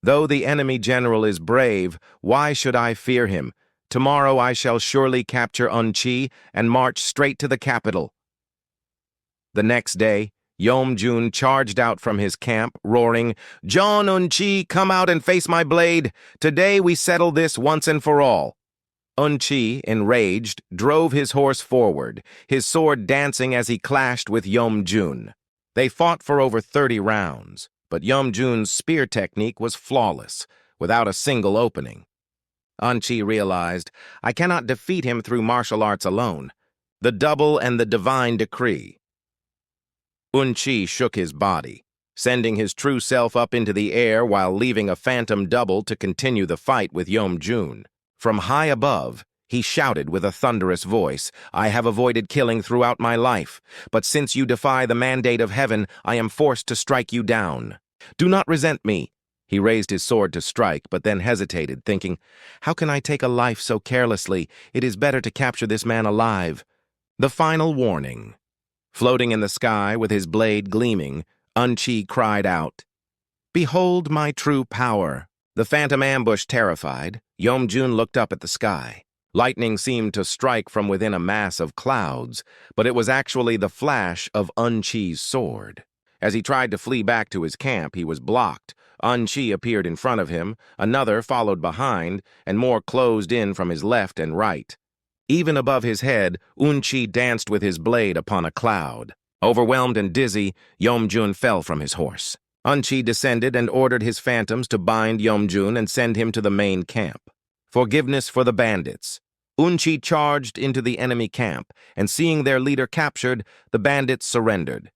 Though the enemy general is brave, why should I fear him? Tomorrow I shall surely capture Un-chi and march straight to the capital. The next day, Yeom-jun charged out from his camp, roaring, Jeon Un-chi, come out and face my blade. Today we settle this once and for all. Un-chi, enraged, drove his horse forward, his sword dancing as he clashed with Yeom-jun. They fought for over 30 rounds, but Yeom-jun's spear technique was flawless, without a single opening. Un-chi realized, I cannot defeat him through martial arts alone. The double and the divine decree. Un-chi shook his body, sending his true self up into the air while leaving a phantom double to continue the fight with Yeom-jun. From high above, he shouted with a thunderous voice, I have avoided killing throughout my life, but since you defy the mandate of heaven, I am forced to strike you down. Do not resent me. He raised his sword to strike, but then hesitated, thinking, how can I take a life so carelessly? It is better to capture this man alive. The final warning. Floating in the sky with his blade gleaming, Un-chi cried out, Behold my true power. The phantom ambush terrified, Yeom-jun looked up at the sky. Lightning seemed to strike from within a mass of clouds, but it was actually the flash of Un-chi's sword. As he tried to flee back to his camp, he was blocked. Un-chi appeared in front of him, another followed behind, and more closed in from his left and right. Even above his head, Un-chi danced with his blade upon a cloud. Overwhelmed and dizzy, Yeom-jun fell from his horse. Un-chi descended and ordered his phantoms to bind Yeom-jun and send him to the main camp. Forgiveness for the bandits. Un-chi charged into the enemy camp, and seeing their leader captured, the bandits surrendered.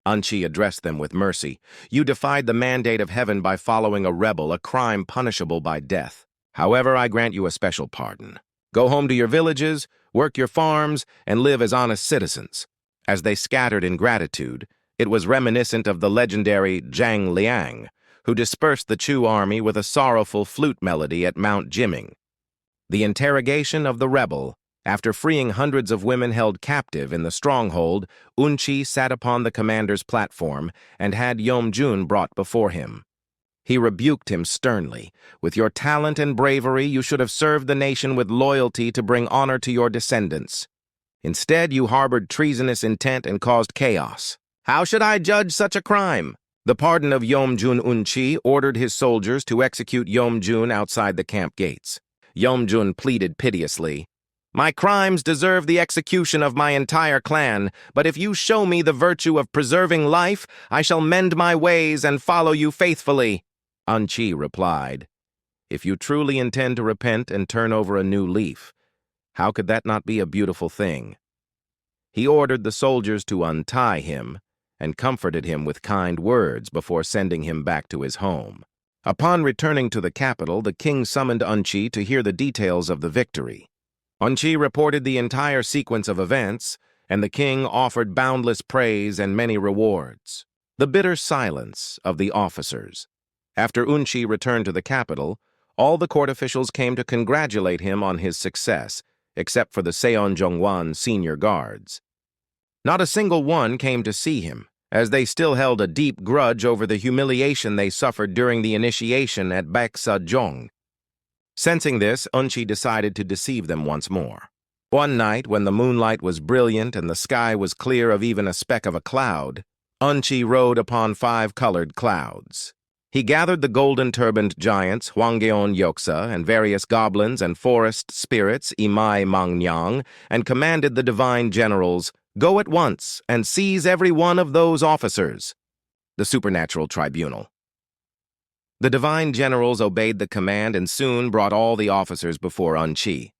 Un-chi addressed them with mercy. You defied the mandate of heaven by following a rebel, a crime punishable by death. However, I grant you a special pardon. Go home to your villages, work your farms, and live as honest citizens. As they scattered in gratitude, it was reminiscent of the legendary Zhang Liang, who dispersed the Chu army with a sorrowful flute melody at Mount Jiming. The interrogation of the rebel. After freeing hundreds of women held captive in the stronghold, Un-chi sat upon the commander's platform and had Yeom-jun brought before him. He rebuked him sternly. With your talent and bravery, you should have served the nation with loyalty to bring honor to your descendants. Instead, you harbored treasonous intent and caused chaos. How should I judge such a crime? The pardon of Yeom-jun Un-chi ordered his soldiers to execute Yeom-jun outside the camp gates. Yeom-jun pleaded piteously, My crimes deserve the execution of my entire clan, but if you show me the virtue of preserving life, I shall mend my ways and follow you faithfully. Un-chi replied, If you truly intend to repent and turn over a new leaf, how could that not be a beautiful thing? He ordered the soldiers to untie him and comforted him with kind words before sending him back to his home. Upon returning to the capital, the king summoned Un-chi to hear the details of the victory. Un-chi reported the entire sequence of events, and the king offered boundless praise and many rewards. The bitter silence of the officers. After Un-chi returned to the capital, All the court officials came to congratulate him on his success, except for the Seonjongwan senior guards. Not a single one came to see him, as they still held a deep grudge over the humiliation they suffered during the initiation at Baeksejong. Sensing this, Woo-chi decided to deceive them once more. One night, when the moonlight was brilliant and the sky was clear of even a speck of a cloud, Woo-chi rode upon 5 colored clouds. He gathered the golden-turbaned giants Hwanggeon Yoksa and various goblins and forest spirits Imai Mangyang and commanded the divine generals, "Go at once and seize every one of those officers." The supernatural tribunal. The divine generals obeyed the command and soon brought all the officers before Woo-chi.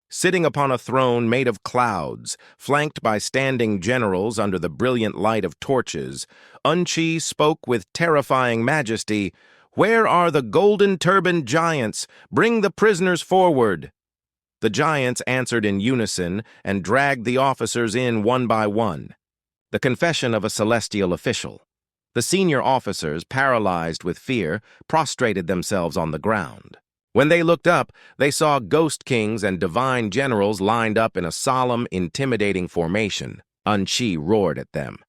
Sitting upon a throne made of clouds, flanked by standing generals under the brilliant light of torches, Woo-chi spoke with terrifying majesty, "Where are the golden-turbaned giants? Bring the prisoners forward." The giants answered in unison and dragged the officers in one by one. The confession of a celestial official. The senior officers, paralyzed with fear, prostrated themselves on the ground. When they looked up, they saw ghost kings and divine generals lined up in a solemn, intimidating formation. Woo-chi roared at them.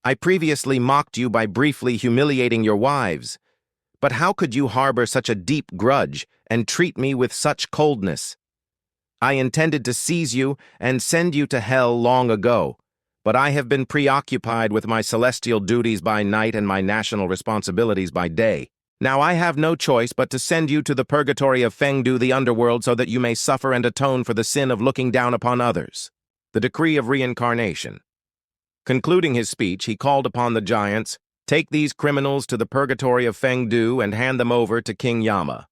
"I previously mocked you by briefly humiliating your wives. But how could you harbor such a deep grudge and treat me with such coldness? I intended to seize you and send you to hell long ago, but I have been preoccupied with my celestial duties by night and my national responsibilities by day. Now I have no choice but to send you to the purgatory of Fengdu, the underworld, so that you may suffer and atone for the sin of looking down upon others." The decree of reincarnation. Concluding his speech, he called upon the giants, "Take these criminals to the purgatory of Fengdu and hand them over to King Yama.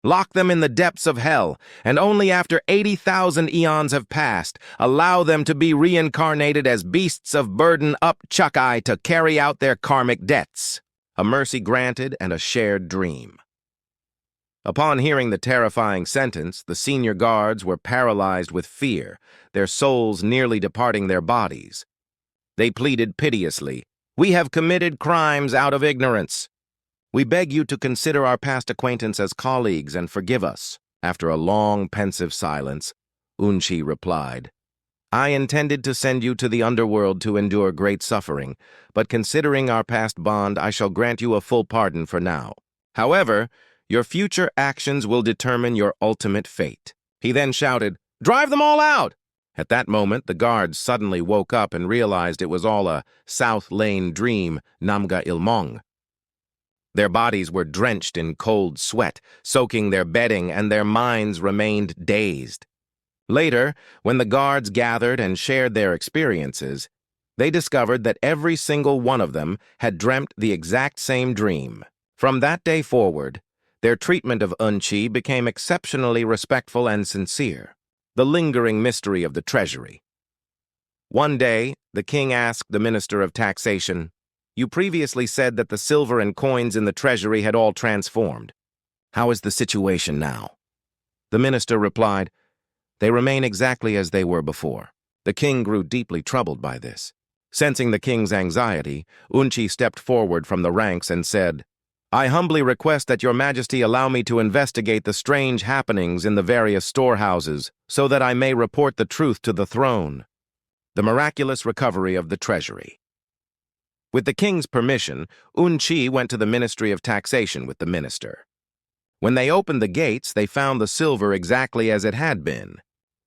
Lock them in the depths of hell, and only after 80,000 eons have passed, allow them to be reincarnated as beasts of burden up Chukai to carry out their karmic debts." A mercy granted and a shared dream. Upon hearing the terrifying sentence, the senior guards were paralyzed with fear, their souls nearly departing their bodies. They pleaded piteously, "We have committed crimes out of ignorance. We beg you to consider our past acquaintance as colleagues and forgive us." After a long, pensive silence, Woo-chi replied, "I intended to send you to the underworld to endure great suffering, but considering our past bond, I shall grant you a full pardon for now. However, your future actions will determine your ultimate fate." He then shouted, "Drive them all out!" At that moment, the guards suddenly woke up and realized it was all a South Lane dream, Namga Ilmong. Their bodies were drenched in cold sweat, soaking their bedding, and their minds remained dazed. Later, when the guards gathered and shared their experiences, they discovered that every single one of them had dreamt the exact same dream. From that day forward, their treatment of Woo-chi became exceptionally respectful and sincere. The lingering mystery of the treasury. One day, the king asked the minister of taxation, "You previously said that the silver and coins in the treasury had all transformed. How is the situation now?" The minister replied, "They remain exactly as they were before." The king grew deeply troubled by this. Sensing the king's anxiety, Woo-chi stepped forward from the ranks and said, "I humbly request that your majesty allow me to investigate the strange happenings in the various storehouses so that I may report the truth to the throne." The miraculous recovery of the treasury. With the king's permission, Woo-chi went to the Ministry of Taxation with the minister. When they opened the gates, they found the silver exactly as it had been.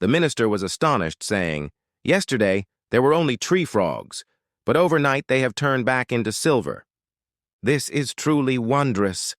The minister was astonished, saying, "Yesterday, there were only tree frogs, but overnight they have turned back into silver. This is truly wondrous."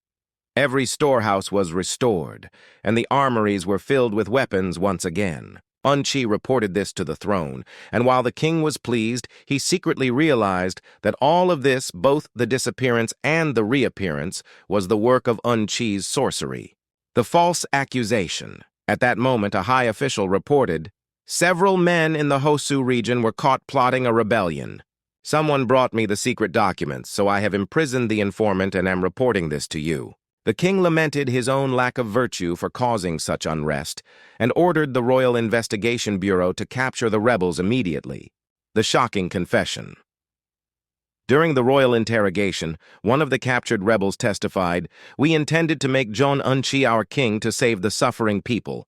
Every storehouse was restored, and the armories were filled with weapons once again. Woo-chi reported this to the throne, and while the king was pleased, he secretly realized that all of this, both the disappearance and the reappearance, was the work of Woo-chi's sorcery. The false accusation. At that moment, a high official reported, "Several men in the Hosu region were caught plotting a rebellion. Someone brought me the secret documents, so I have imprisoned the informant and am reporting this to you." The king lamented his own lack of virtue for causing such unrest and ordered the Royal Investigation Bureau to capture the rebels immediately. The shocking confession. During the royal interrogation, one of the captured rebels testified, "We intended to make Jeon Woo-chi our king to save the suffering people.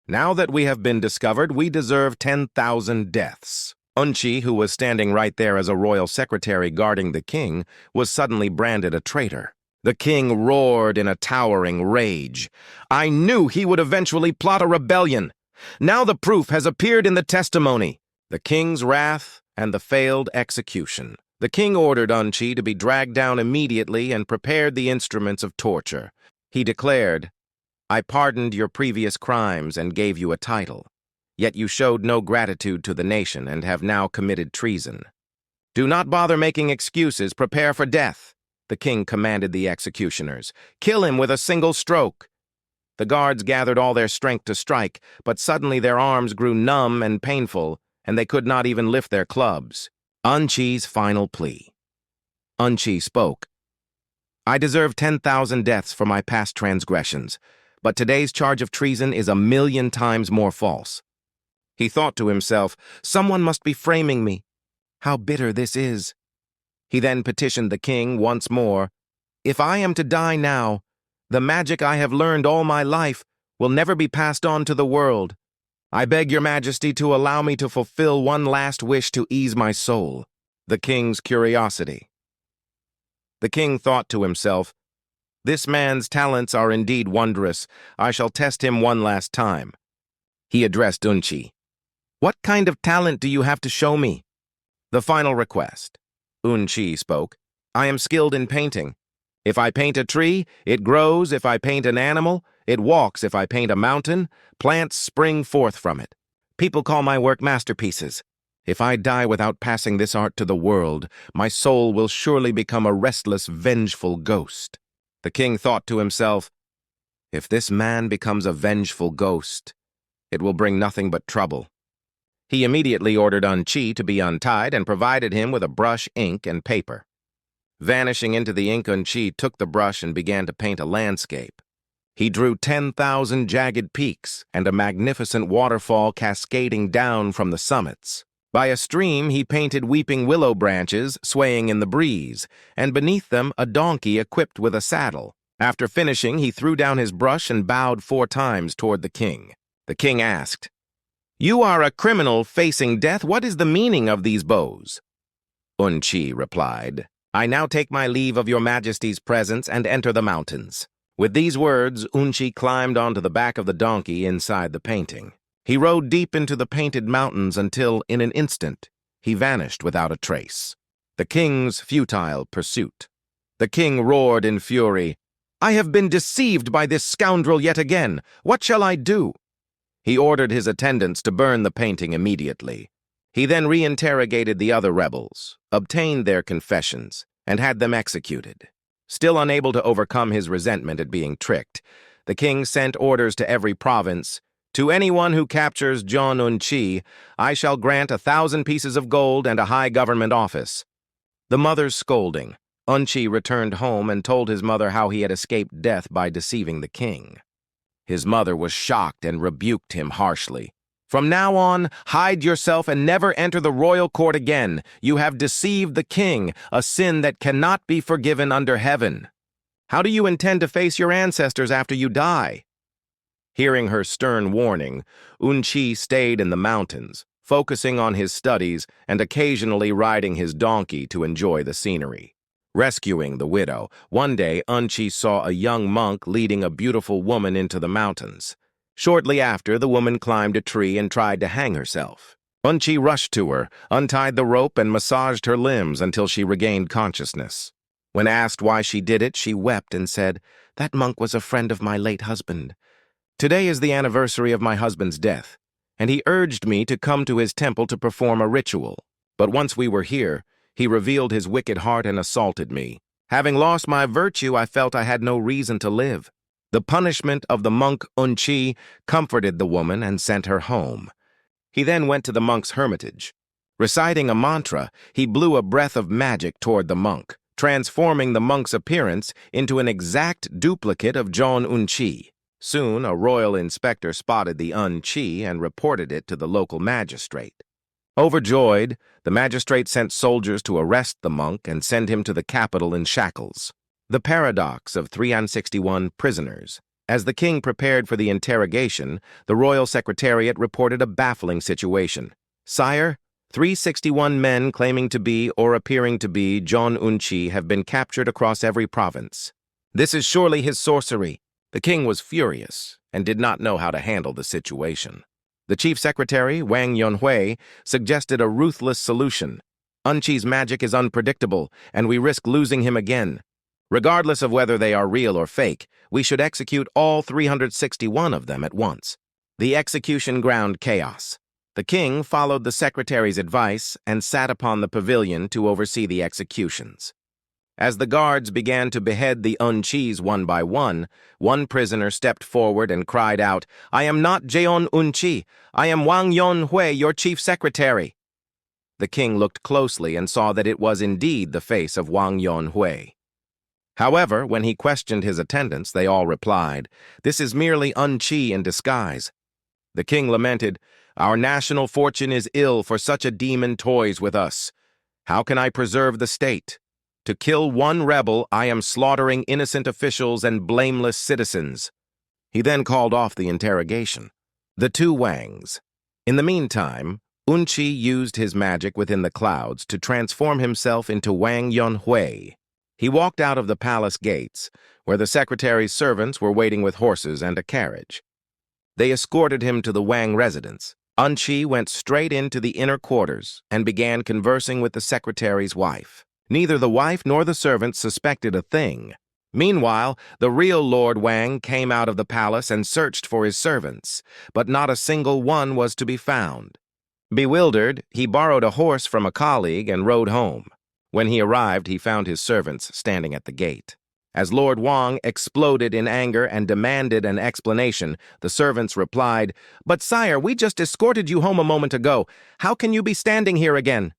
Now that we have been discovered, we deserve 10,000 deaths." Woo-chi, who was standing right there as a royal secretary guarding the king, was suddenly branded a traitor. The king roared in a towering rage. "I knew he would eventually plot a rebellion. Now the proof has appeared in the testimony." The king's wrath and the failed execution. The king ordered Woo-chi to be dragged down immediately and prepared the instruments of torture. He declared, "I pardoned your previous crimes and gave you a title. Yet you showed no gratitude to the nation and have now committed treason. Do not bother making excuses, prepare for death." The king commanded the executioners. "Kill him with a single stroke." The guards gathered all their strength to strike, but suddenly their arms grew numb and painful, and they could not even lift their clubs. Woo-chi's final plea. Woo-chi spoke. "I deserve 10,000 deaths for my past transgressions, but today's charge of treason is 1,000,000 times more false." He thought to himself, "Someone must be framing me. How bitter this is." He then petitioned the king once more, "If I am to die now, the magic I have learned all my life will never be passed on to the world. I beg your majesty to allow me to fulfill one last wish to ease my soul." The king's curiosity. The king thought to himself, "This man's talents are indeed wondrous. I shall test him one last time." He addressed Woo-chi. "What kind of talent do you have to show me?" The final request. Woo-chi spoke. "I am skilled in painting. If I paint a tree, it grows. If I paint an animal, it walks. If I paint a mountain, plants spring forth from it. People call my work masterpieces. If I die without passing this art to the world, my soul will surely become a restless, vengeful ghost." The king thought to himself, "If this man becomes a vengeful ghost, it will bring nothing but trouble." He immediately ordered Woo-chi to be untied and provided him with a brush, ink, and paper. Vanishing into the ink, Woo-chi took the brush and began to paint a landscape. He drew 10,000 jagged peaks and a magnificent waterfall cascading down from the summits. By a stream, he painted weeping willow branches swaying in the breeze, and beneath them a donkey equipped with a saddle. After finishing, he threw down his brush and bowed 4 times toward the king. The king asked, "You are a criminal facing death. What is the meaning of these bows?" Woo-chi replied, "I now take my leave of your majesty's presence and enter the mountains." With these words, Woo-chi climbed onto the back of the donkey inside the painting. He rode deep into the painted mountains until, in an instant, he vanished without a trace. The king's futile pursuit. The king roared in fury, "I have been deceived by this scoundrel yet again. What shall I do?" He ordered his attendants to burn the painting immediately. He then re-interrogated the other rebels, obtained their confessions, and had them executed. Still unable to overcome his resentment at being tricked, the king sent orders to every province, "To anyone who captures Jeon Woo-chi, I shall grant 1,000 pieces of gold and a high government office." The mother's scolding. Woo-chi returned home and told his mother how he had escaped death by deceiving the king. His mother was shocked and rebuked him harshly. "From now on, hide yourself and never enter the royal court again. You have deceived the king, a sin that cannot be forgiven under heaven. How do you intend to face your ancestors after you die?" Hearing her stern warning, Woo-chi stayed in the mountains, focusing on his studies and occasionally riding his donkey to enjoy the scenery. Rescuing the widow, one day Woo-chi saw a young monk leading a beautiful woman into the mountains. Shortly after, the woman climbed a tree and tried to hang herself. Woo-chi rushed to her, untied the rope, and massaged her limbs until she regained consciousness. When asked why she did it, she wept and said, "That monk was a friend of my late husband. Today is the anniversary of my husband's death, and he urged me to come to his temple to perform a ritual. But once we were here, he revealed his wicked heart and assaulted me. Having lost my virtue, I felt I had no reason to live." The punishment of the monk Woo-chi comforted the woman and sent her home. He then went to the monk's hermitage. Reciting a mantra, he blew a breath of magic toward the monk, transforming the monk's appearance into an exact duplicate of Jeon Woo-chi. Soon, a royal inspector spotted the Woo-chi and reported it to the local magistrate. Overjoyed, the magistrate sent soldiers to arrest the monk and send him to the capital in shackles. The paradox of 361 prisoners. As the king prepared for the interrogation, the royal secretariat reported a baffling situation. Sire, 361 men claiming to be or appearing to be Jeon Woo-chi have been captured across every province. This is surely his sorcery. The king was furious and did not know how to handle the situation. The chief secretary, Wang Yonhui, suggested a ruthless solution. Woo-chi's magic is unpredictable, and we risk losing him again. Regardless of whether they are real or fake, we should execute all 361 of them at once. The execution ground chaos. The king followed the secretary's advice and sat upon the pavilion to oversee the executions. As the guards began to behead the Woo-chis one by one prisoner stepped forward and cried out, "I am not Jeon Woo-chi. I am Wang Yonhui, your chief secretary." The king looked closely and saw that it was indeed the face of Wang Yonhui. However, when he questioned his attendants, they all replied, "This is merely Woo-chi in disguise." The king lamented, "Our national fortune is ill, for such a demon toys with us. How can I preserve the state? To kill one rebel, I am slaughtering innocent officials and blameless citizens." He then called off the interrogation. The two Wangs. In the meantime, Woo-chi used his magic within the clouds to transform himself into Wang Yonhui. He walked out of the palace gates, where the secretary's servants were waiting with horses and a carriage. They escorted him to the Wang residence. Woo-chi went straight into the inner quarters and began conversing with the secretary's wife. Neither the wife nor the servants suspected a thing. Meanwhile, the real Lord Wang came out of the palace and searched for his servants, but not a single one was to be found. Bewildered, he borrowed a horse from a colleague and rode home. When he arrived, he found his servants standing at the gate. As Lord Wang exploded in anger and demanded an explanation, the servants replied, "But sire, we just escorted you home a moment ago. How can you be standing here again?"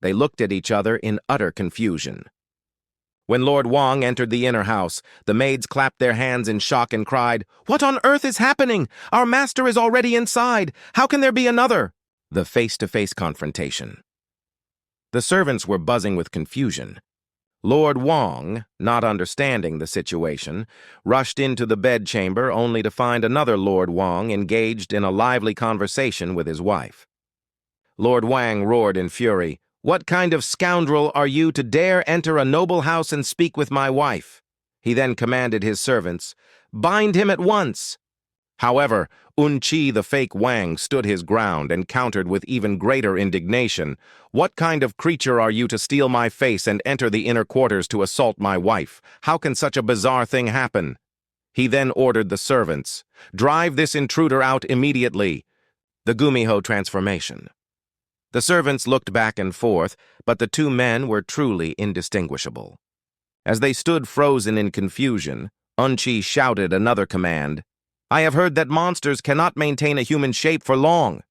They looked at each other in utter confusion. When Lord Wang entered the inner house, the maids clapped their hands in shock and cried, "What on earth is happening? Our master is already inside. How can there be another?" The face-to-face confrontation. The servants were buzzing with confusion. Lord Wang, not understanding the situation, rushed into the bedchamber only to find another Lord Wang engaged in a lively conversation with his wife. Lord Wang roared in fury, "What kind of scoundrel are you to dare enter a noble house and speak with my wife?" He then commanded his servants, "Bind him at once." However, Woo-chi, the fake Wang, stood his ground and countered with even greater indignation, "What kind of creature are you to steal my face and enter the inner quarters to assault my wife? How can such a bizarre thing happen?" He then ordered the servants, "Drive this intruder out immediately." The Gumiho transformation. The servants looked back and forth, but the two men were truly indistinguishable. As they stood frozen in confusion, Woo-chi shouted another command, "I have heard that monsters cannot maintain a human shape for long."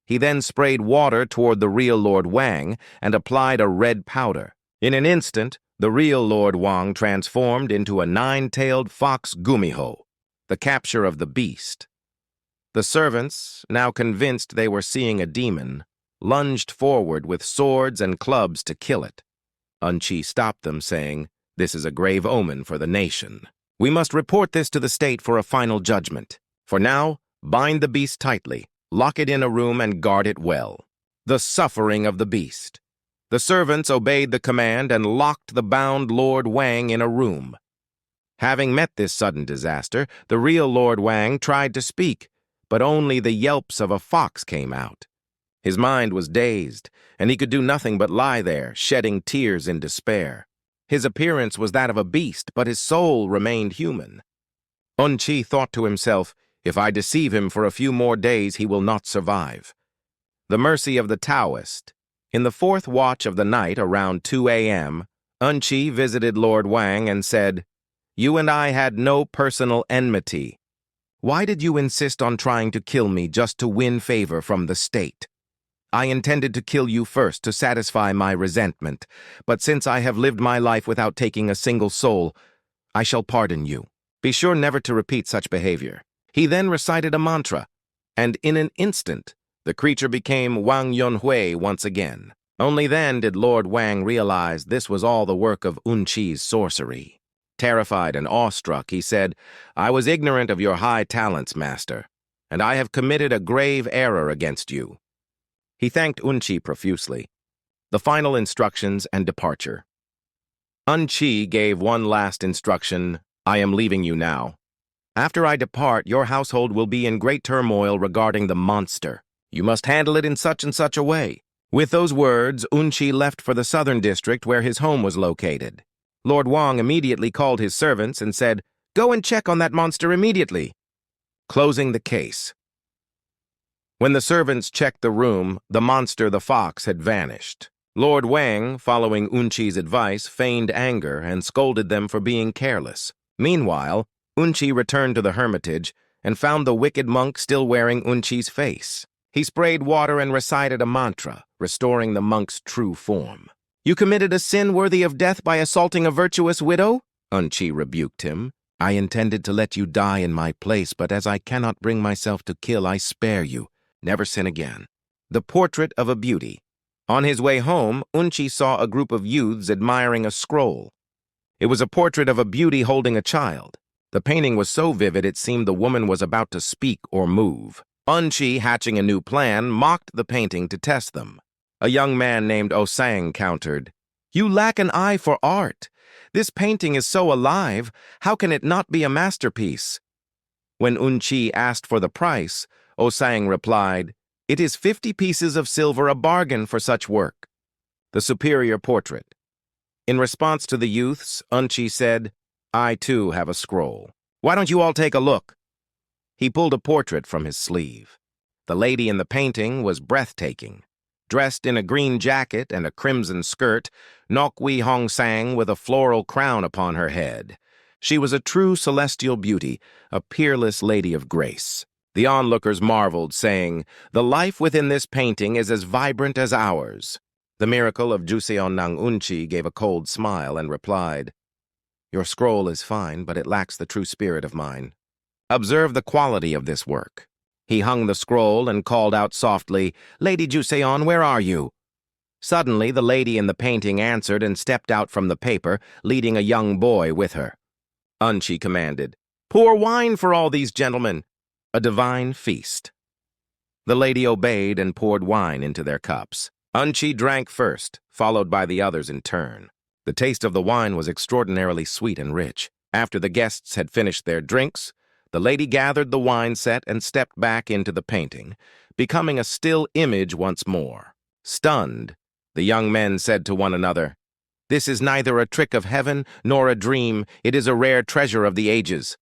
He then sprayed water toward the real Lord Wang and applied a red powder. In an instant, the real Lord Wang transformed into a nine-tailed fox Gumiho, the capture of the beast. The servants, now convinced they were seeing a demon, lunged forward with swords and clubs to kill it. Woo-chi stopped them, saying, "This is a grave omen for the nation. We must report this to the state for a final judgment. For now, bind the beast tightly, lock it in a room, and guard it well." The suffering of the beast. The servants obeyed the command and locked the bound Lord Wang in a room. Having met this sudden disaster, the real Lord Wang tried to speak, but only the yelps of a fox came out. His mind was dazed, and he could do nothing but lie there, shedding tears in despair. His appearance was that of a beast, but his soul remained human. Woo-chi thought to himself, "If I deceive him for a few more days, he will not survive." The mercy of the Taoist. In the fourth watch of the night, around 2 a.m., Woo-chi visited Lord Wang and said, "You and I had no personal enmity. Why did you insist on trying to kill me just to win favor from the state? I intended to kill you first to satisfy my resentment, but since I have lived my life without taking a single soul, I shall pardon you. Be sure never to repeat such behavior." He then recited a mantra, and in an instant, The creature became Wang Yunhui once again. Only then did Lord Wang realize this was all the work of Woo-chi's sorcery. Terrified and awestruck, he said, "I was ignorant of your high talents, master, and I have committed a grave error against you." He thanked Woo-chi profusely. The final instructions and departure. Woo-chi gave one last instruction: "I am leaving you now. After I depart, your household will be in great turmoil regarding the monster. You must handle it in such and such a way." With those words, Woo-chi left for the southern district where his home was located. Lord Wang immediately called his servants and said, "Go and check on that monster immediately." Closing the case. When the servants checked the room, the monster, the fox, had vanished. Lord Wang, following Woo-chi's advice, feigned anger and scolded them for being careless. Meanwhile, Woo-chi returned to the hermitage and found the wicked monk still wearing Woo-chi's face. He sprayed water and recited a mantra, restoring the monk's true form. "You committed a sin worthy of death by assaulting a virtuous widow?" Woo-chi rebuked him. "I intended to let you die in my place, but as I cannot bring myself to kill, I spare you. Never sin again." The portrait of a beauty. On his way home, Woo-chi saw a group of youths admiring a scroll. It was a portrait of a beauty holding a child. The painting was so vivid it seemed the woman was about to speak or move. Woo-chi, hatching a new plan, mocked the painting to test them. A young man named Osang countered, "You lack an eye for art. This painting is so alive, how can it not be a masterpiece?" When Woo-chi asked for the price, Osang replied, "It is 50 pieces of silver, a bargain for such work." The superior portrait. In response to the youths, Woo-chi said, "I too have a scroll. Why don't you all take a look?" He pulled a portrait from his sleeve. The lady in the painting was breathtaking. Dressed in a green jacket and a crimson skirt, Nokwi Hong-sang with a floral crown upon her head. She was a true celestial beauty, a peerless lady of grace. The onlookers marveled, saying, "The life within this painting is as vibrant as ours." The miracle of Joseon Woo-chi gave a cold smile and replied, "Your scroll is fine, but it lacks the true spirit of mine. Observe the quality of this work." He hung the scroll and called out softly, "Lady Joseon, where are you?" Suddenly, the lady in the painting answered and stepped out from the paper, leading a young boy with her. Woo-chi commanded, "Pour wine for all these gentlemen." A divine feast. The lady obeyed and poured wine into their cups. Woo-chi drank first, followed by the others in turn. The taste of the wine was extraordinarily sweet and rich. After the guests had finished their drinks, the lady gathered the wine set and stepped back into the painting, becoming a still image once more. Stunned, the young men said to one another, "This is neither a trick of heaven nor a dream. It is a rare treasure of the ages."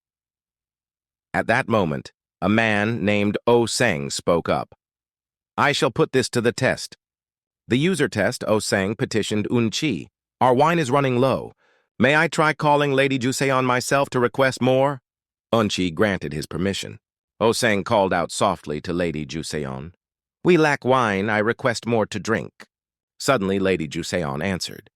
At that moment, a man named Osang spoke up. "I shall put this to the test." The user test, Osang petitioned Woo-chi. "Our wine is running low. May I try calling Lady Joseon myself to request more?" Woo-chi granted his permission. Osang called out softly to Lady Joseon, "We lack wine. I request more to drink." Suddenly, Lady Joseon answered.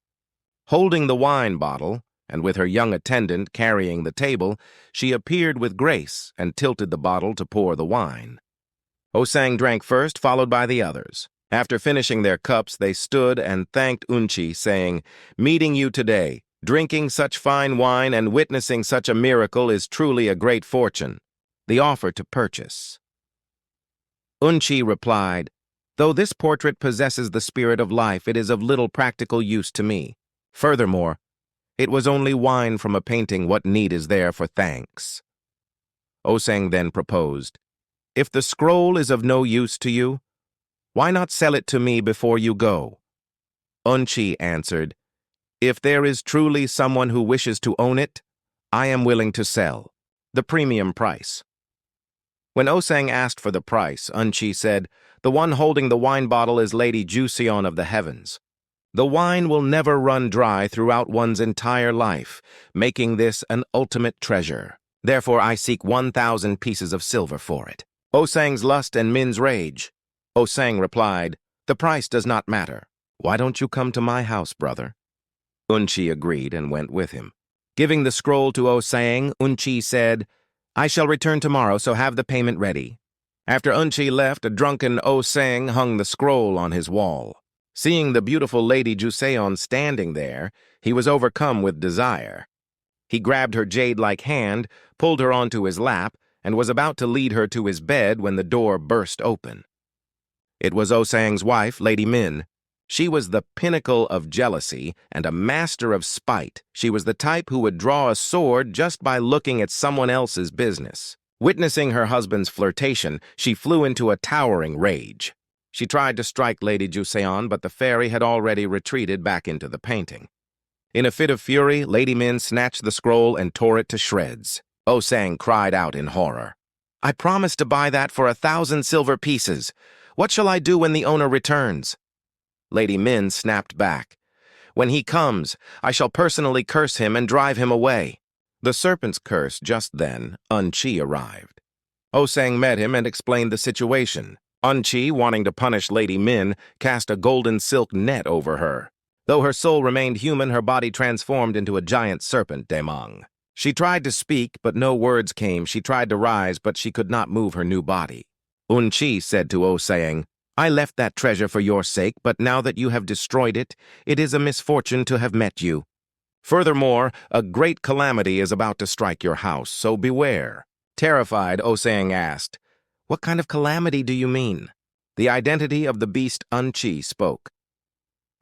Holding the wine bottle, and with her young attendant carrying the table, she appeared with grace and tilted the bottle to pour the wine. Osang drank first, followed by the others. After finishing their cups, they stood and thanked Woo-chi, saying, "Meeting you today, drinking such fine wine and witnessing such a miracle is truly a great fortune." The offer to purchase. Woo-chi replied, "Though this portrait possesses the spirit of life, it is of little practical use to me. Furthermore, it was only wine from a painting. What need is there for thanks?" Osang then proposed, "If the scroll is of no use to you, why not sell it to me before you go?" Woo-chi answered, "If there is truly someone who wishes to own it, I am willing to sell. The premium price." When Osang asked for the price, Woo-chi said, "The one holding the wine bottle is Lady Joseon of the heavens. The wine will never run dry throughout one's entire life, making this an ultimate treasure. Therefore, I seek 1,000 pieces of silver for it." Osang's lust and Min's rage. Osang replied, "The price does not matter. Why don't you come to my house, brother?" Woo-chi agreed and went with him. Giving the scroll to Osang, Woo-chi said, "I shall return tomorrow, so have the payment ready." After Un-chi left, a drunken Oh-sang hung the scroll on his wall. Seeing the beautiful Lady Joseon standing there, he was overcome with desire. He grabbed her jade-like hand, pulled her onto his lap, and was about to lead her to his bed when the door burst open. It was Oh-sang's wife, Lady Min. She was the pinnacle of jealousy and a master of spite. She was the type who would draw a sword just by looking at someone else's business. Witnessing her husband's flirtation, she flew into a towering rage. She tried to strike Lady Joseon, but the fairy had already retreated back into the painting. In a fit of fury, Lady Min snatched the scroll and tore it to shreds. Oh-sang cried out in horror. "I promised to buy that for 1,000 silver pieces. What shall I do when the owner returns?" Lady Min snapped back. "When he comes, I shall personally curse him and drive him away." The serpent's curse just then, Un-chi arrived. Oh-sang met him and explained the situation. Un-chi, wanting to punish Lady Min, cast a golden silk net over her. Though her soul remained human, her body transformed into a giant serpent, Daemang. She tried to speak, but no words came. She tried to rise, but she could not move her new body. Un-chi said to Oh-sang, "I left that treasure for your sake, but now that you have destroyed it, it is a misfortune to have met you. Furthermore, a great calamity is about to strike your house, so beware." Terrified, Oh-sang asked, "What kind of calamity do you mean?" The identity of the beast Un-chi spoke.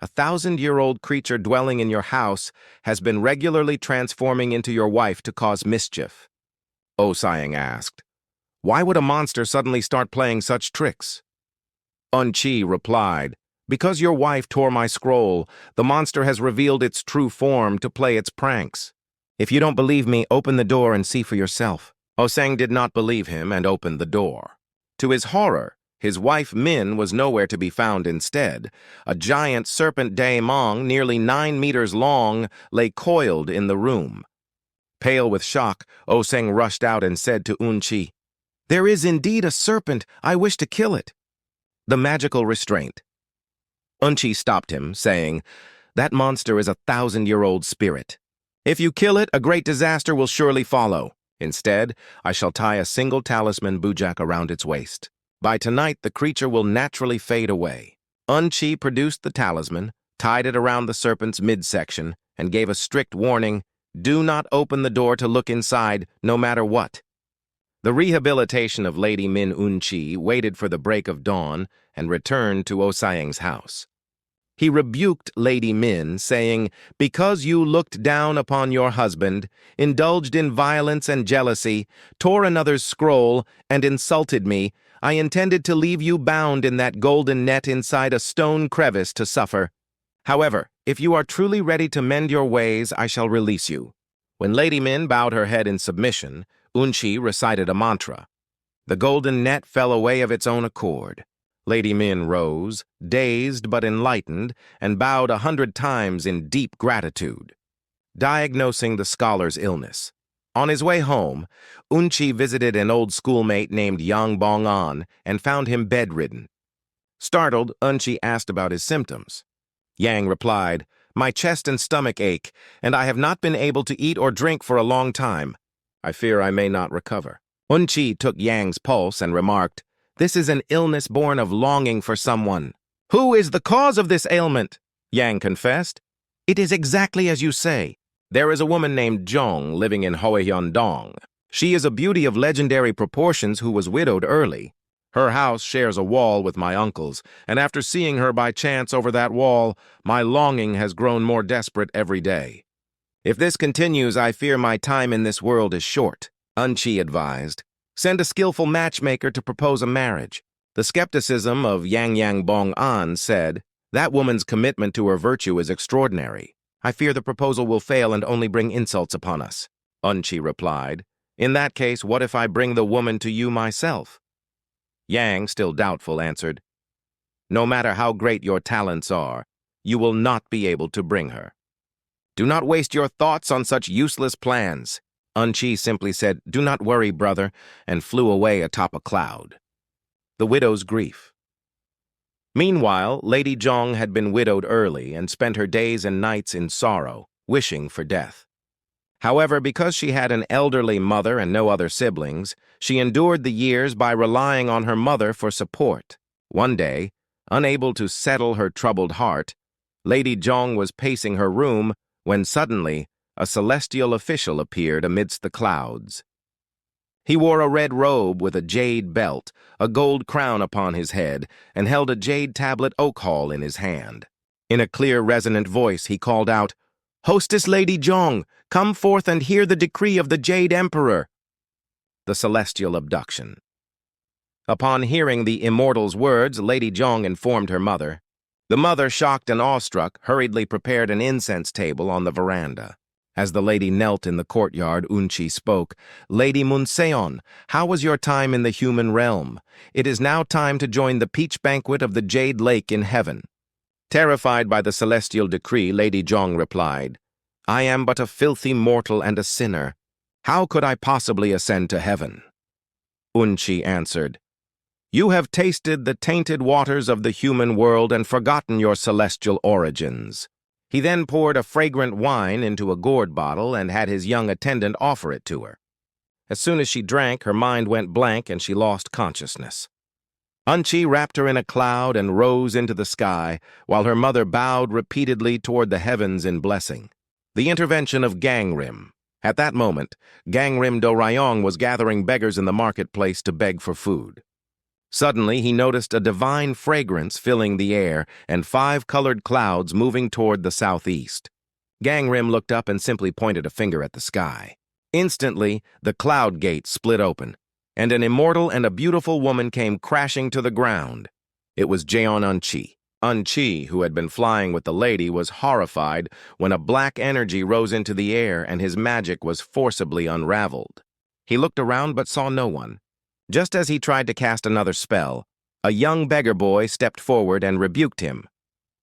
"A 1,000-year-old creature dwelling in your house has been regularly transforming into your wife to cause mischief." Oh-sang asked, "Why would a monster suddenly start playing such tricks?" Un-chi replied, "Because your wife tore my scroll, the monster has revealed its true form to play its pranks. If you don't believe me, open the door and see for yourself." Oh-sang did not believe him and opened the door. To his horror, his wife Min was nowhere to be found instead. A giant serpent Daemang, nearly 9 meters long, lay coiled in the room. Pale with shock, Oh-sang rushed out and said to Un-chi, "There is indeed a serpent. I wish to kill it." The magical restraint. Un-chi stopped him, saying, "That monster is a 1,000-year-old spirit. If you kill it, a great disaster will surely follow. Instead, I shall tie a single talisman bujak around its waist. By tonight, the creature will naturally fade away." Un-chi produced the talisman, tied it around the serpent's midsection, and gave a strict warning, "Do not open the door to look inside, no matter what." The rehabilitation of Lady Min Un-chi waited for the break of dawn and returned to Oh-sang's house. He rebuked Lady Min, saying, "Because you looked down upon your husband, indulged in violence and jealousy, tore another's scroll, and insulted me, I intended to leave you bound in that golden net inside a stone crevice to suffer. However, if you are truly ready to mend your ways, I shall release you." When Lady Min bowed her head in submission, Un-chi recited a mantra. The golden net fell away of its own accord. Lady Min rose, dazed but enlightened, and bowed 100 times in deep gratitude. Diagnosing the scholar's illness. On his way home, Un-chi visited an old schoolmate named Yang Bong-an and found him bedridden. Startled, Un-chi asked about his symptoms. Yang replied, "My chest and stomach ache, and I have not been able to eat or drink for a long time. I fear I may not recover." Un-chi took Yang's pulse and remarked, "This is an illness born of longing for someone." "Who is the cause of this ailment?" Yang confessed. "It is exactly as you say. There is a woman named Jong living in Hyeon-dong. She is a beauty of legendary proportions who was widowed early. Her house shares a wall with my uncle's, and after seeing her by chance over that wall, my longing has grown more desperate every day. If this continues, I fear my time in this world is short." Un-chi advised, "Send a skillful matchmaker to propose a marriage." The skepticism of Yang Bong-an said, "That woman's commitment to her virtue is extraordinary. I fear the proposal will fail and only bring insults upon us." Un-chi replied, "In that case, what if I bring the woman to you myself?" Yang, still doubtful, answered, "No matter how great your talents are, you will not be able to bring her. Do not waste your thoughts on such useless plans." Un-chi simply said, "Do not worry, brother," and flew away atop a cloud. The widow's grief. Meanwhile, Lady Jong had been widowed early and spent her days and nights in sorrow, wishing for death. However, because she had an elderly mother and no other siblings, she endured the years by relying on her mother for support. One day, unable to settle her troubled heart, Lady Jeon was pacing her room when suddenly a celestial official appeared amidst the clouds. He wore a red robe with a jade belt, a gold crown upon his head, and held a jade tablet oak hall in his hand. In a clear, resonant voice, he called out, "Hostess Lady Jeon, come forth and hear the decree of the Jade Emperor." The celestial abduction. Upon hearing the immortal's words, Lady Jeon informed her mother. The mother, shocked and awestruck, hurriedly prepared an incense table on the veranda. As the lady knelt in the courtyard, Woo-chi spoke, "Lady Munseon, how was your time in the human realm? It is now time to join the peach banquet of the Jade Lake in heaven." Terrified by the celestial decree, Lady Jeon replied, "I am but a filthy mortal and a sinner. How could I possibly ascend to heaven?" Woo-chi answered, "You have tasted the tainted waters of the human world and forgotten your celestial origins." He then poured a fragrant wine into a gourd bottle and had his young attendant offer it to her. As soon as she drank, her mind went blank and she lost consciousness. Woo-chi wrapped her in a cloud and rose into the sky, while her mother bowed repeatedly toward the heavens in blessing. The intervention of Gangrim. At that moment, Gangrim Do-ryong was gathering beggars in the marketplace to beg for food. Suddenly, he noticed a divine fragrance filling the air and 5 colored clouds moving toward the southeast. Gangrim looked up and simply pointed a finger at the sky. Instantly, the cloud gate split open, and an immortal and a beautiful woman came crashing to the ground. It was Jeon Woo-chi. Woo-chi, who had been flying with the lady, was horrified when a black energy rose into the air and his magic was forcibly unraveled. He looked around but saw no one. Just as he tried to cast another spell, a young beggar boy stepped forward and rebuked him.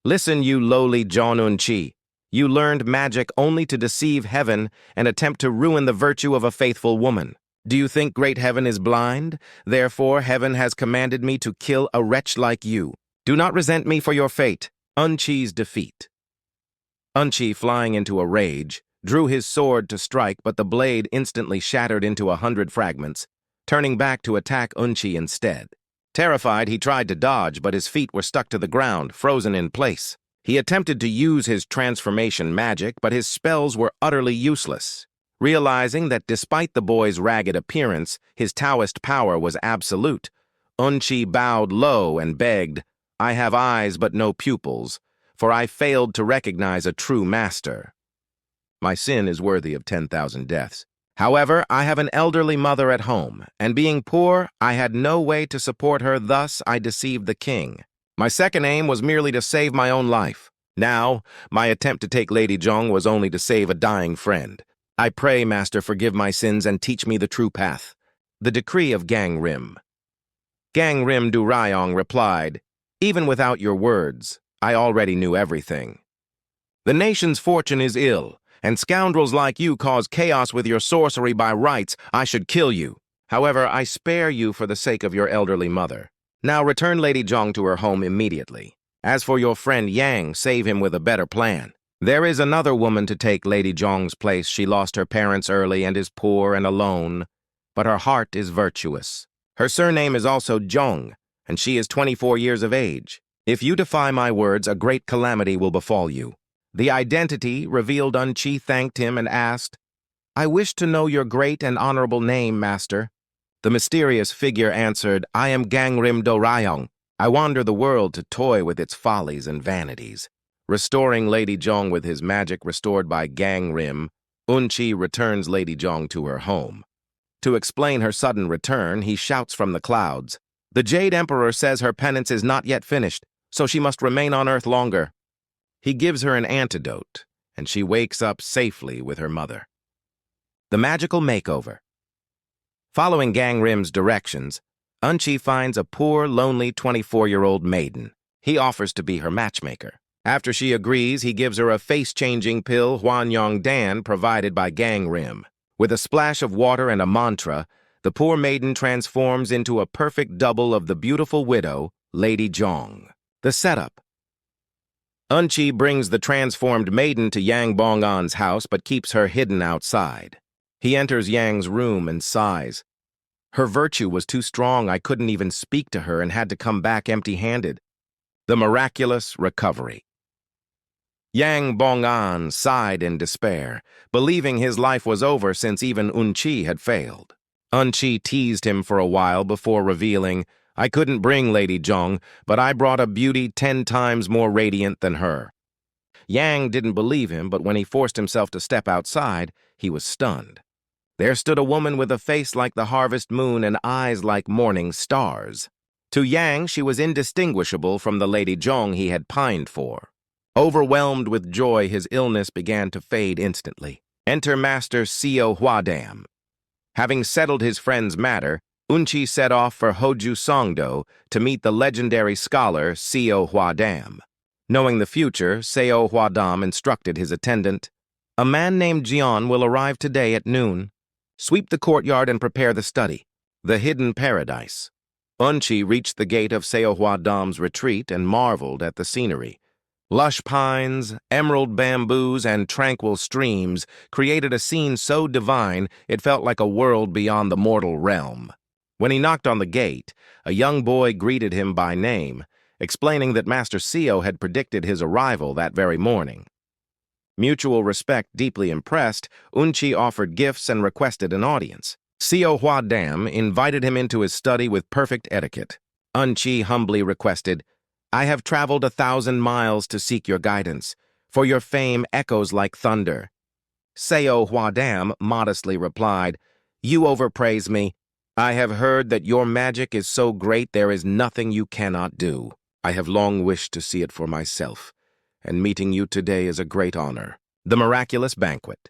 "Listen, you lowly Jeon Woo-chi. You learned magic only to deceive heaven and attempt to ruin the virtue of a faithful woman. Do you think great heaven is blind? Therefore, heaven has commanded me to kill a wretch like you. Do not resent me for your fate." Woo-chi's defeat. Woo-chi, flying into a rage, drew his sword to strike, but the blade instantly shattered into 100 fragments, turning back to attack Woo-chi instead. Terrified, he tried to dodge, but his feet were stuck to the ground, frozen in place. He attempted to use his transformation magic, but his spells were utterly useless. Realizing that despite the boy's ragged appearance, his Taoist power was absolute, Woo-chi bowed low and begged, "I have eyes but no pupils, for I failed to recognize a true master. My sin is worthy of 10,000 deaths. However, I have an elderly mother at home, and being poor, I had no way to support her, thus I deceived the king. My second aim was merely to save my own life. Now, my attempt to take Lady Jeon was only to save a dying friend. I pray, Master, forgive my sins and teach me the true path." The decree of Gangrim. Gangrim Do-ryong replied, "Even without your words, I already knew everything. The nation's fortune is ill, and scoundrels like you cause chaos with your sorcery by rights. I should kill you. However, I spare you for the sake of your elderly mother. Now return Lady Jeon to her home immediately. As for your friend Yang, save him with a better plan. There is another woman to take Lady Jeon's place. She lost her parents early and is poor and alone, but her heart is virtuous. Her surname is also Jeong, and she is 24 years of age. If you defy my words, a great calamity will befall you." The identity revealed, Woo-chi thanked him and asked, "I wish to know your great and honorable name, Master." The mysterious figure answered, "I am Gangrim Do-ryong. I wander the world to toy with its follies and vanities." Restoring Lady Jeon with his magic restored by Gangrim, Woo-chi returns Lady Jeon to her home. To explain her sudden return, he shouts from the clouds, "The Jade Emperor says her penance is not yet finished, so she must remain on Earth longer." He gives her an antidote, and she wakes up safely with her mother. The magical makeover. Following Gangrim's directions, Woo-chi finds a poor, lonely 24-year-old maiden. He offers to be her matchmaker. After she agrees, he gives her a face-changing pill, Hwanyong-dan, provided by Gangrim. With a splash of water and a mantra, the poor maiden transforms into a perfect double of the beautiful widow, Lady Jeon. The setup. Eun-chi brings the transformed maiden to Yang Bong-an's house but keeps her hidden outside. He enters Yang's room and sighs. Her virtue was too strong, I couldn't even speak to her and had to come back empty-handed. The miraculous recovery. Yang Bong-an sighed in despair, believing his life was over since even Eun-chi had failed. Eun-chi teased him for a while before revealing, I couldn't bring Lady Jong, but I brought a beauty 10 times more radiant than her. Yang didn't believe him, but when he forced himself to step outside, he was stunned. There stood a woman with a face like the harvest moon and eyes like morning stars. To Yang, she was indistinguishable from the Lady Jong he had pined for. Overwhelmed with joy, his illness began to fade instantly. Enter Master Seo Hwa-dam. Having settled his friend's matter, Eun-chi set off for Hoju Songdo to meet the legendary scholar Seo Hwa-dam. Knowing the future, Seo Hwa-dam instructed his attendant, a man named Jeon will arrive today at noon. Sweep the courtyard and prepare the study, the hidden paradise. Eun-chi reached the gate of Seo Hwa-dam's retreat and marveled at the scenery. Lush pines, emerald bamboos, and tranquil streams created a scene so divine it felt like a world beyond the mortal realm. When he knocked on the gate, a young boy greeted him by name, explaining that Master Seo had predicted his arrival that very morning. Mutual respect deeply impressed, Eun-chi offered gifts and requested an audience. Seo Hwa-dam invited him into his study with perfect etiquette. Eun-chi humbly requested, I have traveled 1,000 miles to seek your guidance, for your fame echoes like thunder. Seo Hwa-dam modestly replied, You overpraise me. I have heard that your magic is so great there is nothing you cannot do. I have long wished to see it for myself, and meeting you today is a great honor. The miraculous banquet.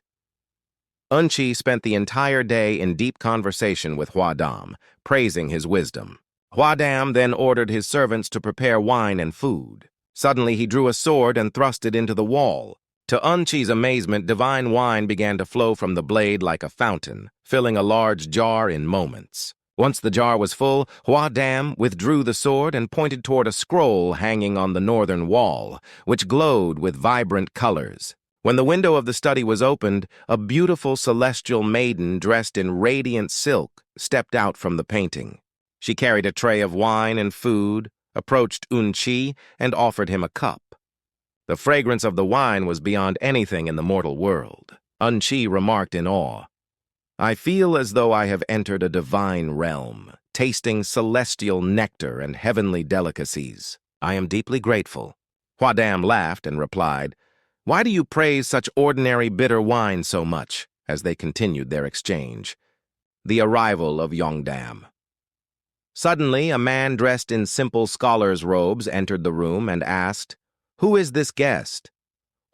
Eun-chi spent the entire day in deep conversation with Hwa-dam, praising his wisdom. Hwa-dam then ordered his servants to prepare wine and food. Suddenly he drew a sword and thrust it into the wall. To Eun-chi's amazement, divine wine began to flow from the blade like a fountain, filling a large jar in moments. Once the jar was full, Hwa-dam withdrew the sword and pointed toward a scroll hanging on the northern wall, which glowed with vibrant colors. When the window of the study was opened, a beautiful celestial maiden dressed in radiant silk stepped out from the painting. She carried a tray of wine and food, approached Eun-chi, and offered him a cup. The fragrance of the wine was beyond anything in the mortal world. Eun-chi remarked in awe, I feel as though I have entered a divine realm, tasting celestial nectar and heavenly delicacies. I am deeply grateful. Hwa-dam laughed and replied, Why do you praise such ordinary bitter wine so much? As they continued their exchange. The arrival of Yeongdam. Suddenly, a man dressed in simple scholar's robes entered the room and asked, Who is this guest?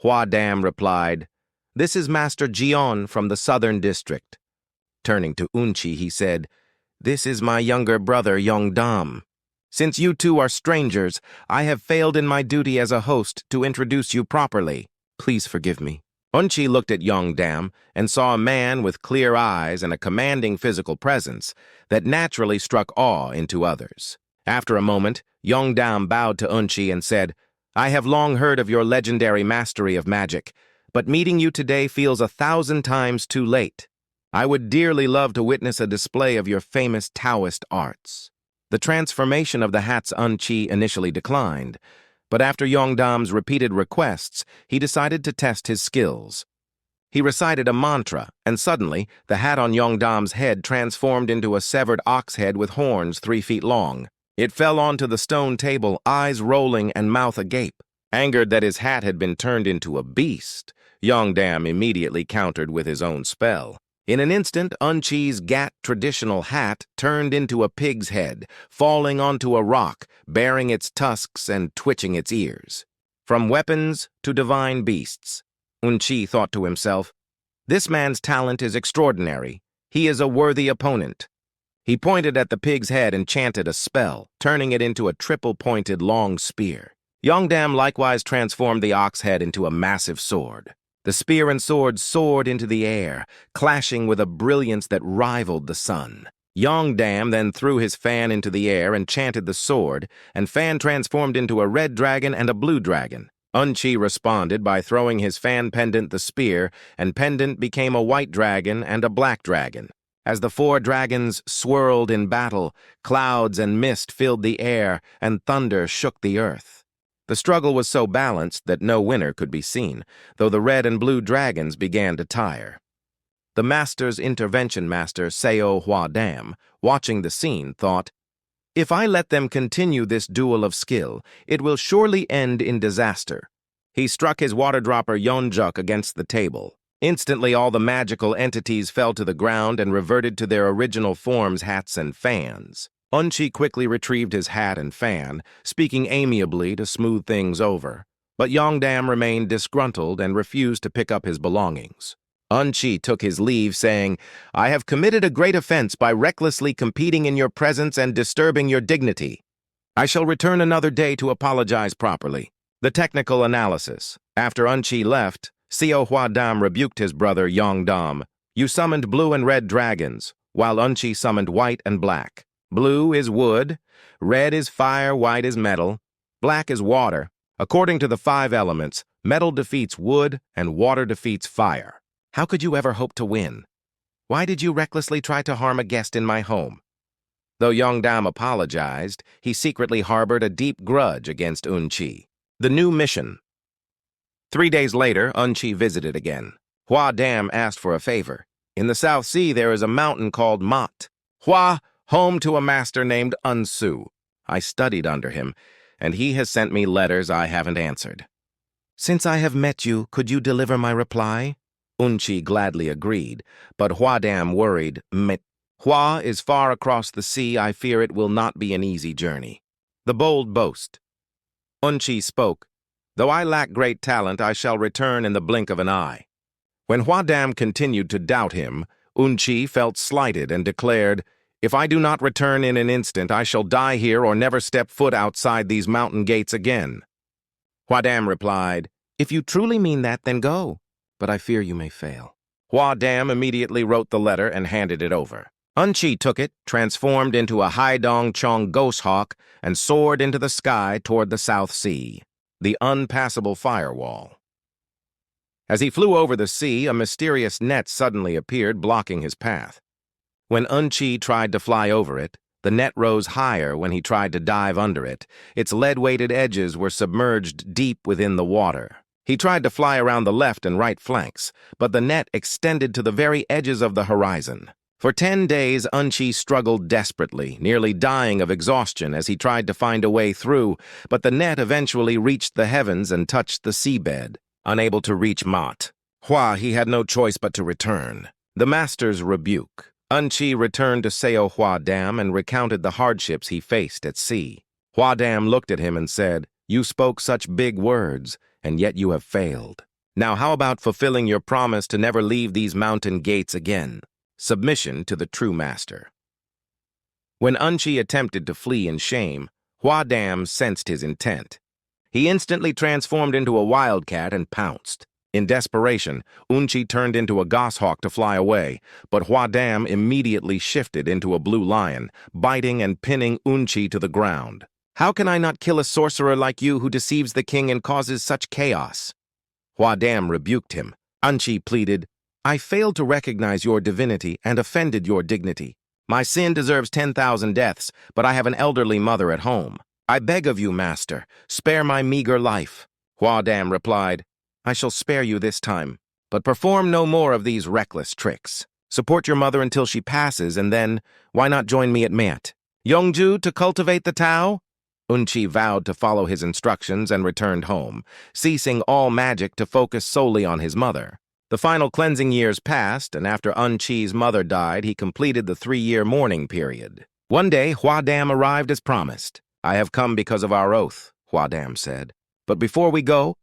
Hwa-dam replied, This is Master Jeon from the southern district. Turning to Eun-chi, he said, This is my younger brother, Yeongdam. Since you two are strangers, I have failed in my duty as a host to introduce you properly. Please forgive me. Eun-chi looked at Yeongdam and saw a man with clear eyes and a commanding physical presence that naturally struck awe into others. After a moment, Yeongdam bowed to Eun-chi and said, I have long heard of your legendary mastery of magic, but meeting you today feels 1,000 times too late. I would dearly love to witness a display of your famous Taoist arts. The transformation of the hats Eun-chi initially declined, but after Yeongdam's repeated requests, he decided to test his skills. He recited a mantra, and suddenly, the hat on Yeongdam's head transformed into a severed ox head with horns 3 feet long. It fell onto the stone table, eyes rolling and mouth agape. Angered that his hat had been turned into a beast, Yeongdam immediately countered with his own spell. In an instant, Eun-chi's Gat traditional hat turned into a pig's head, falling onto a rock, baring its tusks and twitching its ears. From weapons to divine beasts, Eun-chi thought to himself, This man's talent is extraordinary. He is a worthy opponent. He pointed at the pig's head and chanted a spell, turning it into a triple-pointed long spear. Yeongdam likewise transformed the ox head into a massive sword. The spear and sword soared into the air, clashing with a brilliance that rivaled the sun. Yeongdam then threw his fan into the air and chanted the sword, and fan transformed into a red dragon and a blue dragon. Un-chi responded by throwing his fan pendant the spear, and pendant became a white dragon and a black dragon. As the four dragons swirled in battle, clouds and mist filled the air, and thunder shook the earth. The struggle was so balanced that no winner could be seen, though the red and blue dragons began to tire. The master's intervention master, Seo Hwa-dam, watching the scene, thought, "If I let them continue this duel of skill, it will surely end in disaster." He struck his water dropper Yeonjuk against the table. Instantly, all the magical entities fell to the ground and reverted to their original forms, hats and fans. Un-chi quickly retrieved his hat and fan, speaking amiably to smooth things over. But Yeongdam remained disgruntled and refused to pick up his belongings. Un-chi took his leave, saying, "I have committed a great offense by recklessly competing in your presence and disturbing your dignity. I shall return another day to apologize properly." The technical analysis. After Un-chi left, Seo Hwa-dam rebuked his brother Yeongdam. "You summoned blue and red dragons, while Un-chi summoned white and black. Blue is wood, red is fire, white is metal, black is water. According to the 5 elements, metal defeats wood and water defeats fire. How could you ever hope to win? Why did you recklessly try to harm a guest in my home?" Though Yeongdam apologized, he secretly harbored a deep grudge against Un-chi. The new mission. 3 days later, Un-chi visited again. Hwa-dam asked for a favor. In the South Sea, there is a mountain called Mot. Hwa, home to a master named Unsu. I studied under him, and he has sent me letters I haven't answered. Since I have met you, could you deliver my reply? Un-chi gladly agreed, but Hwa-dam worried. Hwa is far across the sea. I fear it will not be an easy journey. The bold boast. Un-chi spoke. Though I lack great talent, I shall return in the blink of an eye. When Hwa-dam continued to doubt him, Un-chi felt slighted and declared, "If I do not return in an instant, I shall die here or never step foot outside these mountain gates again." Hwa-dam replied, "If you truly mean that, then go. But I fear you may fail." Hwa-dam immediately wrote the letter and handed it over. Un-chi took it, transformed into a Haidong Chong ghost hawk, and soared into the sky toward the South Sea, the unpassable firewall. As he flew over the sea, a mysterious net suddenly appeared, blocking his path. When Un-chi tried to fly over it, the net rose higher when he tried to dive under it. Its lead-weighted edges were submerged deep within the water. He tried to fly around the left and right flanks, but the net extended to the very edges of the horizon. For 10 days, Un-chi struggled desperately, nearly dying of exhaustion as he tried to find a way through, but the net eventually reached the heavens and touched the seabed. Unable to reach Mot, he had no choice but to return. The master's rebuke. Un-chi returned to Seo Hwa-dam and recounted the hardships he faced at sea. Hwa-dam looked at him and said, "You spoke such big words, and yet you have failed. Now how about fulfilling your promise to never leave these mountain gates again?" Submission to the true master. When Un-chi attempted to flee in shame, Hwa-dam sensed his intent. He instantly transformed into a wildcat and pounced. In desperation, Un-chi turned into a goshawk to fly away, but Hwa-dam immediately shifted into a blue lion, biting and pinning Un-chi to the ground. "How can I not kill a sorcerer like you who deceives the king and causes such chaos?" Hwa-dam rebuked him. Un-chi pleaded, "I failed to recognize your divinity and offended your dignity. My sin deserves 10,000 deaths, but I have an elderly mother at home. I beg of you, master, spare my meager life." Hwa-dam replied, "I shall spare you this time, but perform no more of these reckless tricks. Support your mother until she passes, and then, why not join me at Mat? Yongju to cultivate the Tao?" Un-chi vowed to follow his instructions and returned home, ceasing all magic to focus solely on his mother. The final cleansing years passed, and after Un-chi's mother died, he completed the 3-year mourning period. One day, Hwa-dam arrived as promised. "I have come because of our oath," Hwa-dam said. "But before we go,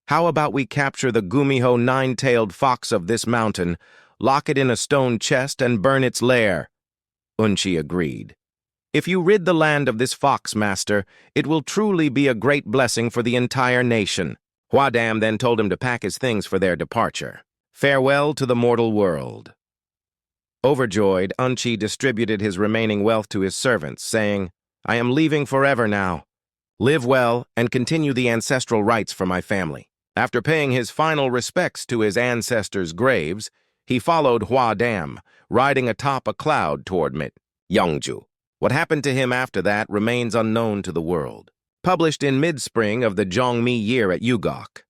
how about we capture the Gumiho 9-tailed fox of this mountain, lock it in a stone chest, and burn its lair?" Un-chi agreed. "If you rid the land of this fox, master, it will truly be a great blessing for the entire nation." Hwa-dam then told him to pack his things for their departure. Farewell to the mortal world. Overjoyed, Un-chi distributed his remaining wealth to his servants, saying, "I am leaving forever now. live well, and continue the ancestral rites for my family. After paying his final respects to his ancestors' graves, he followed Hwa Dam, riding atop a cloud toward Yeongju. What happened to him after that remains unknown to the world. Published in mid-spring of the Jongmi year at Yugok.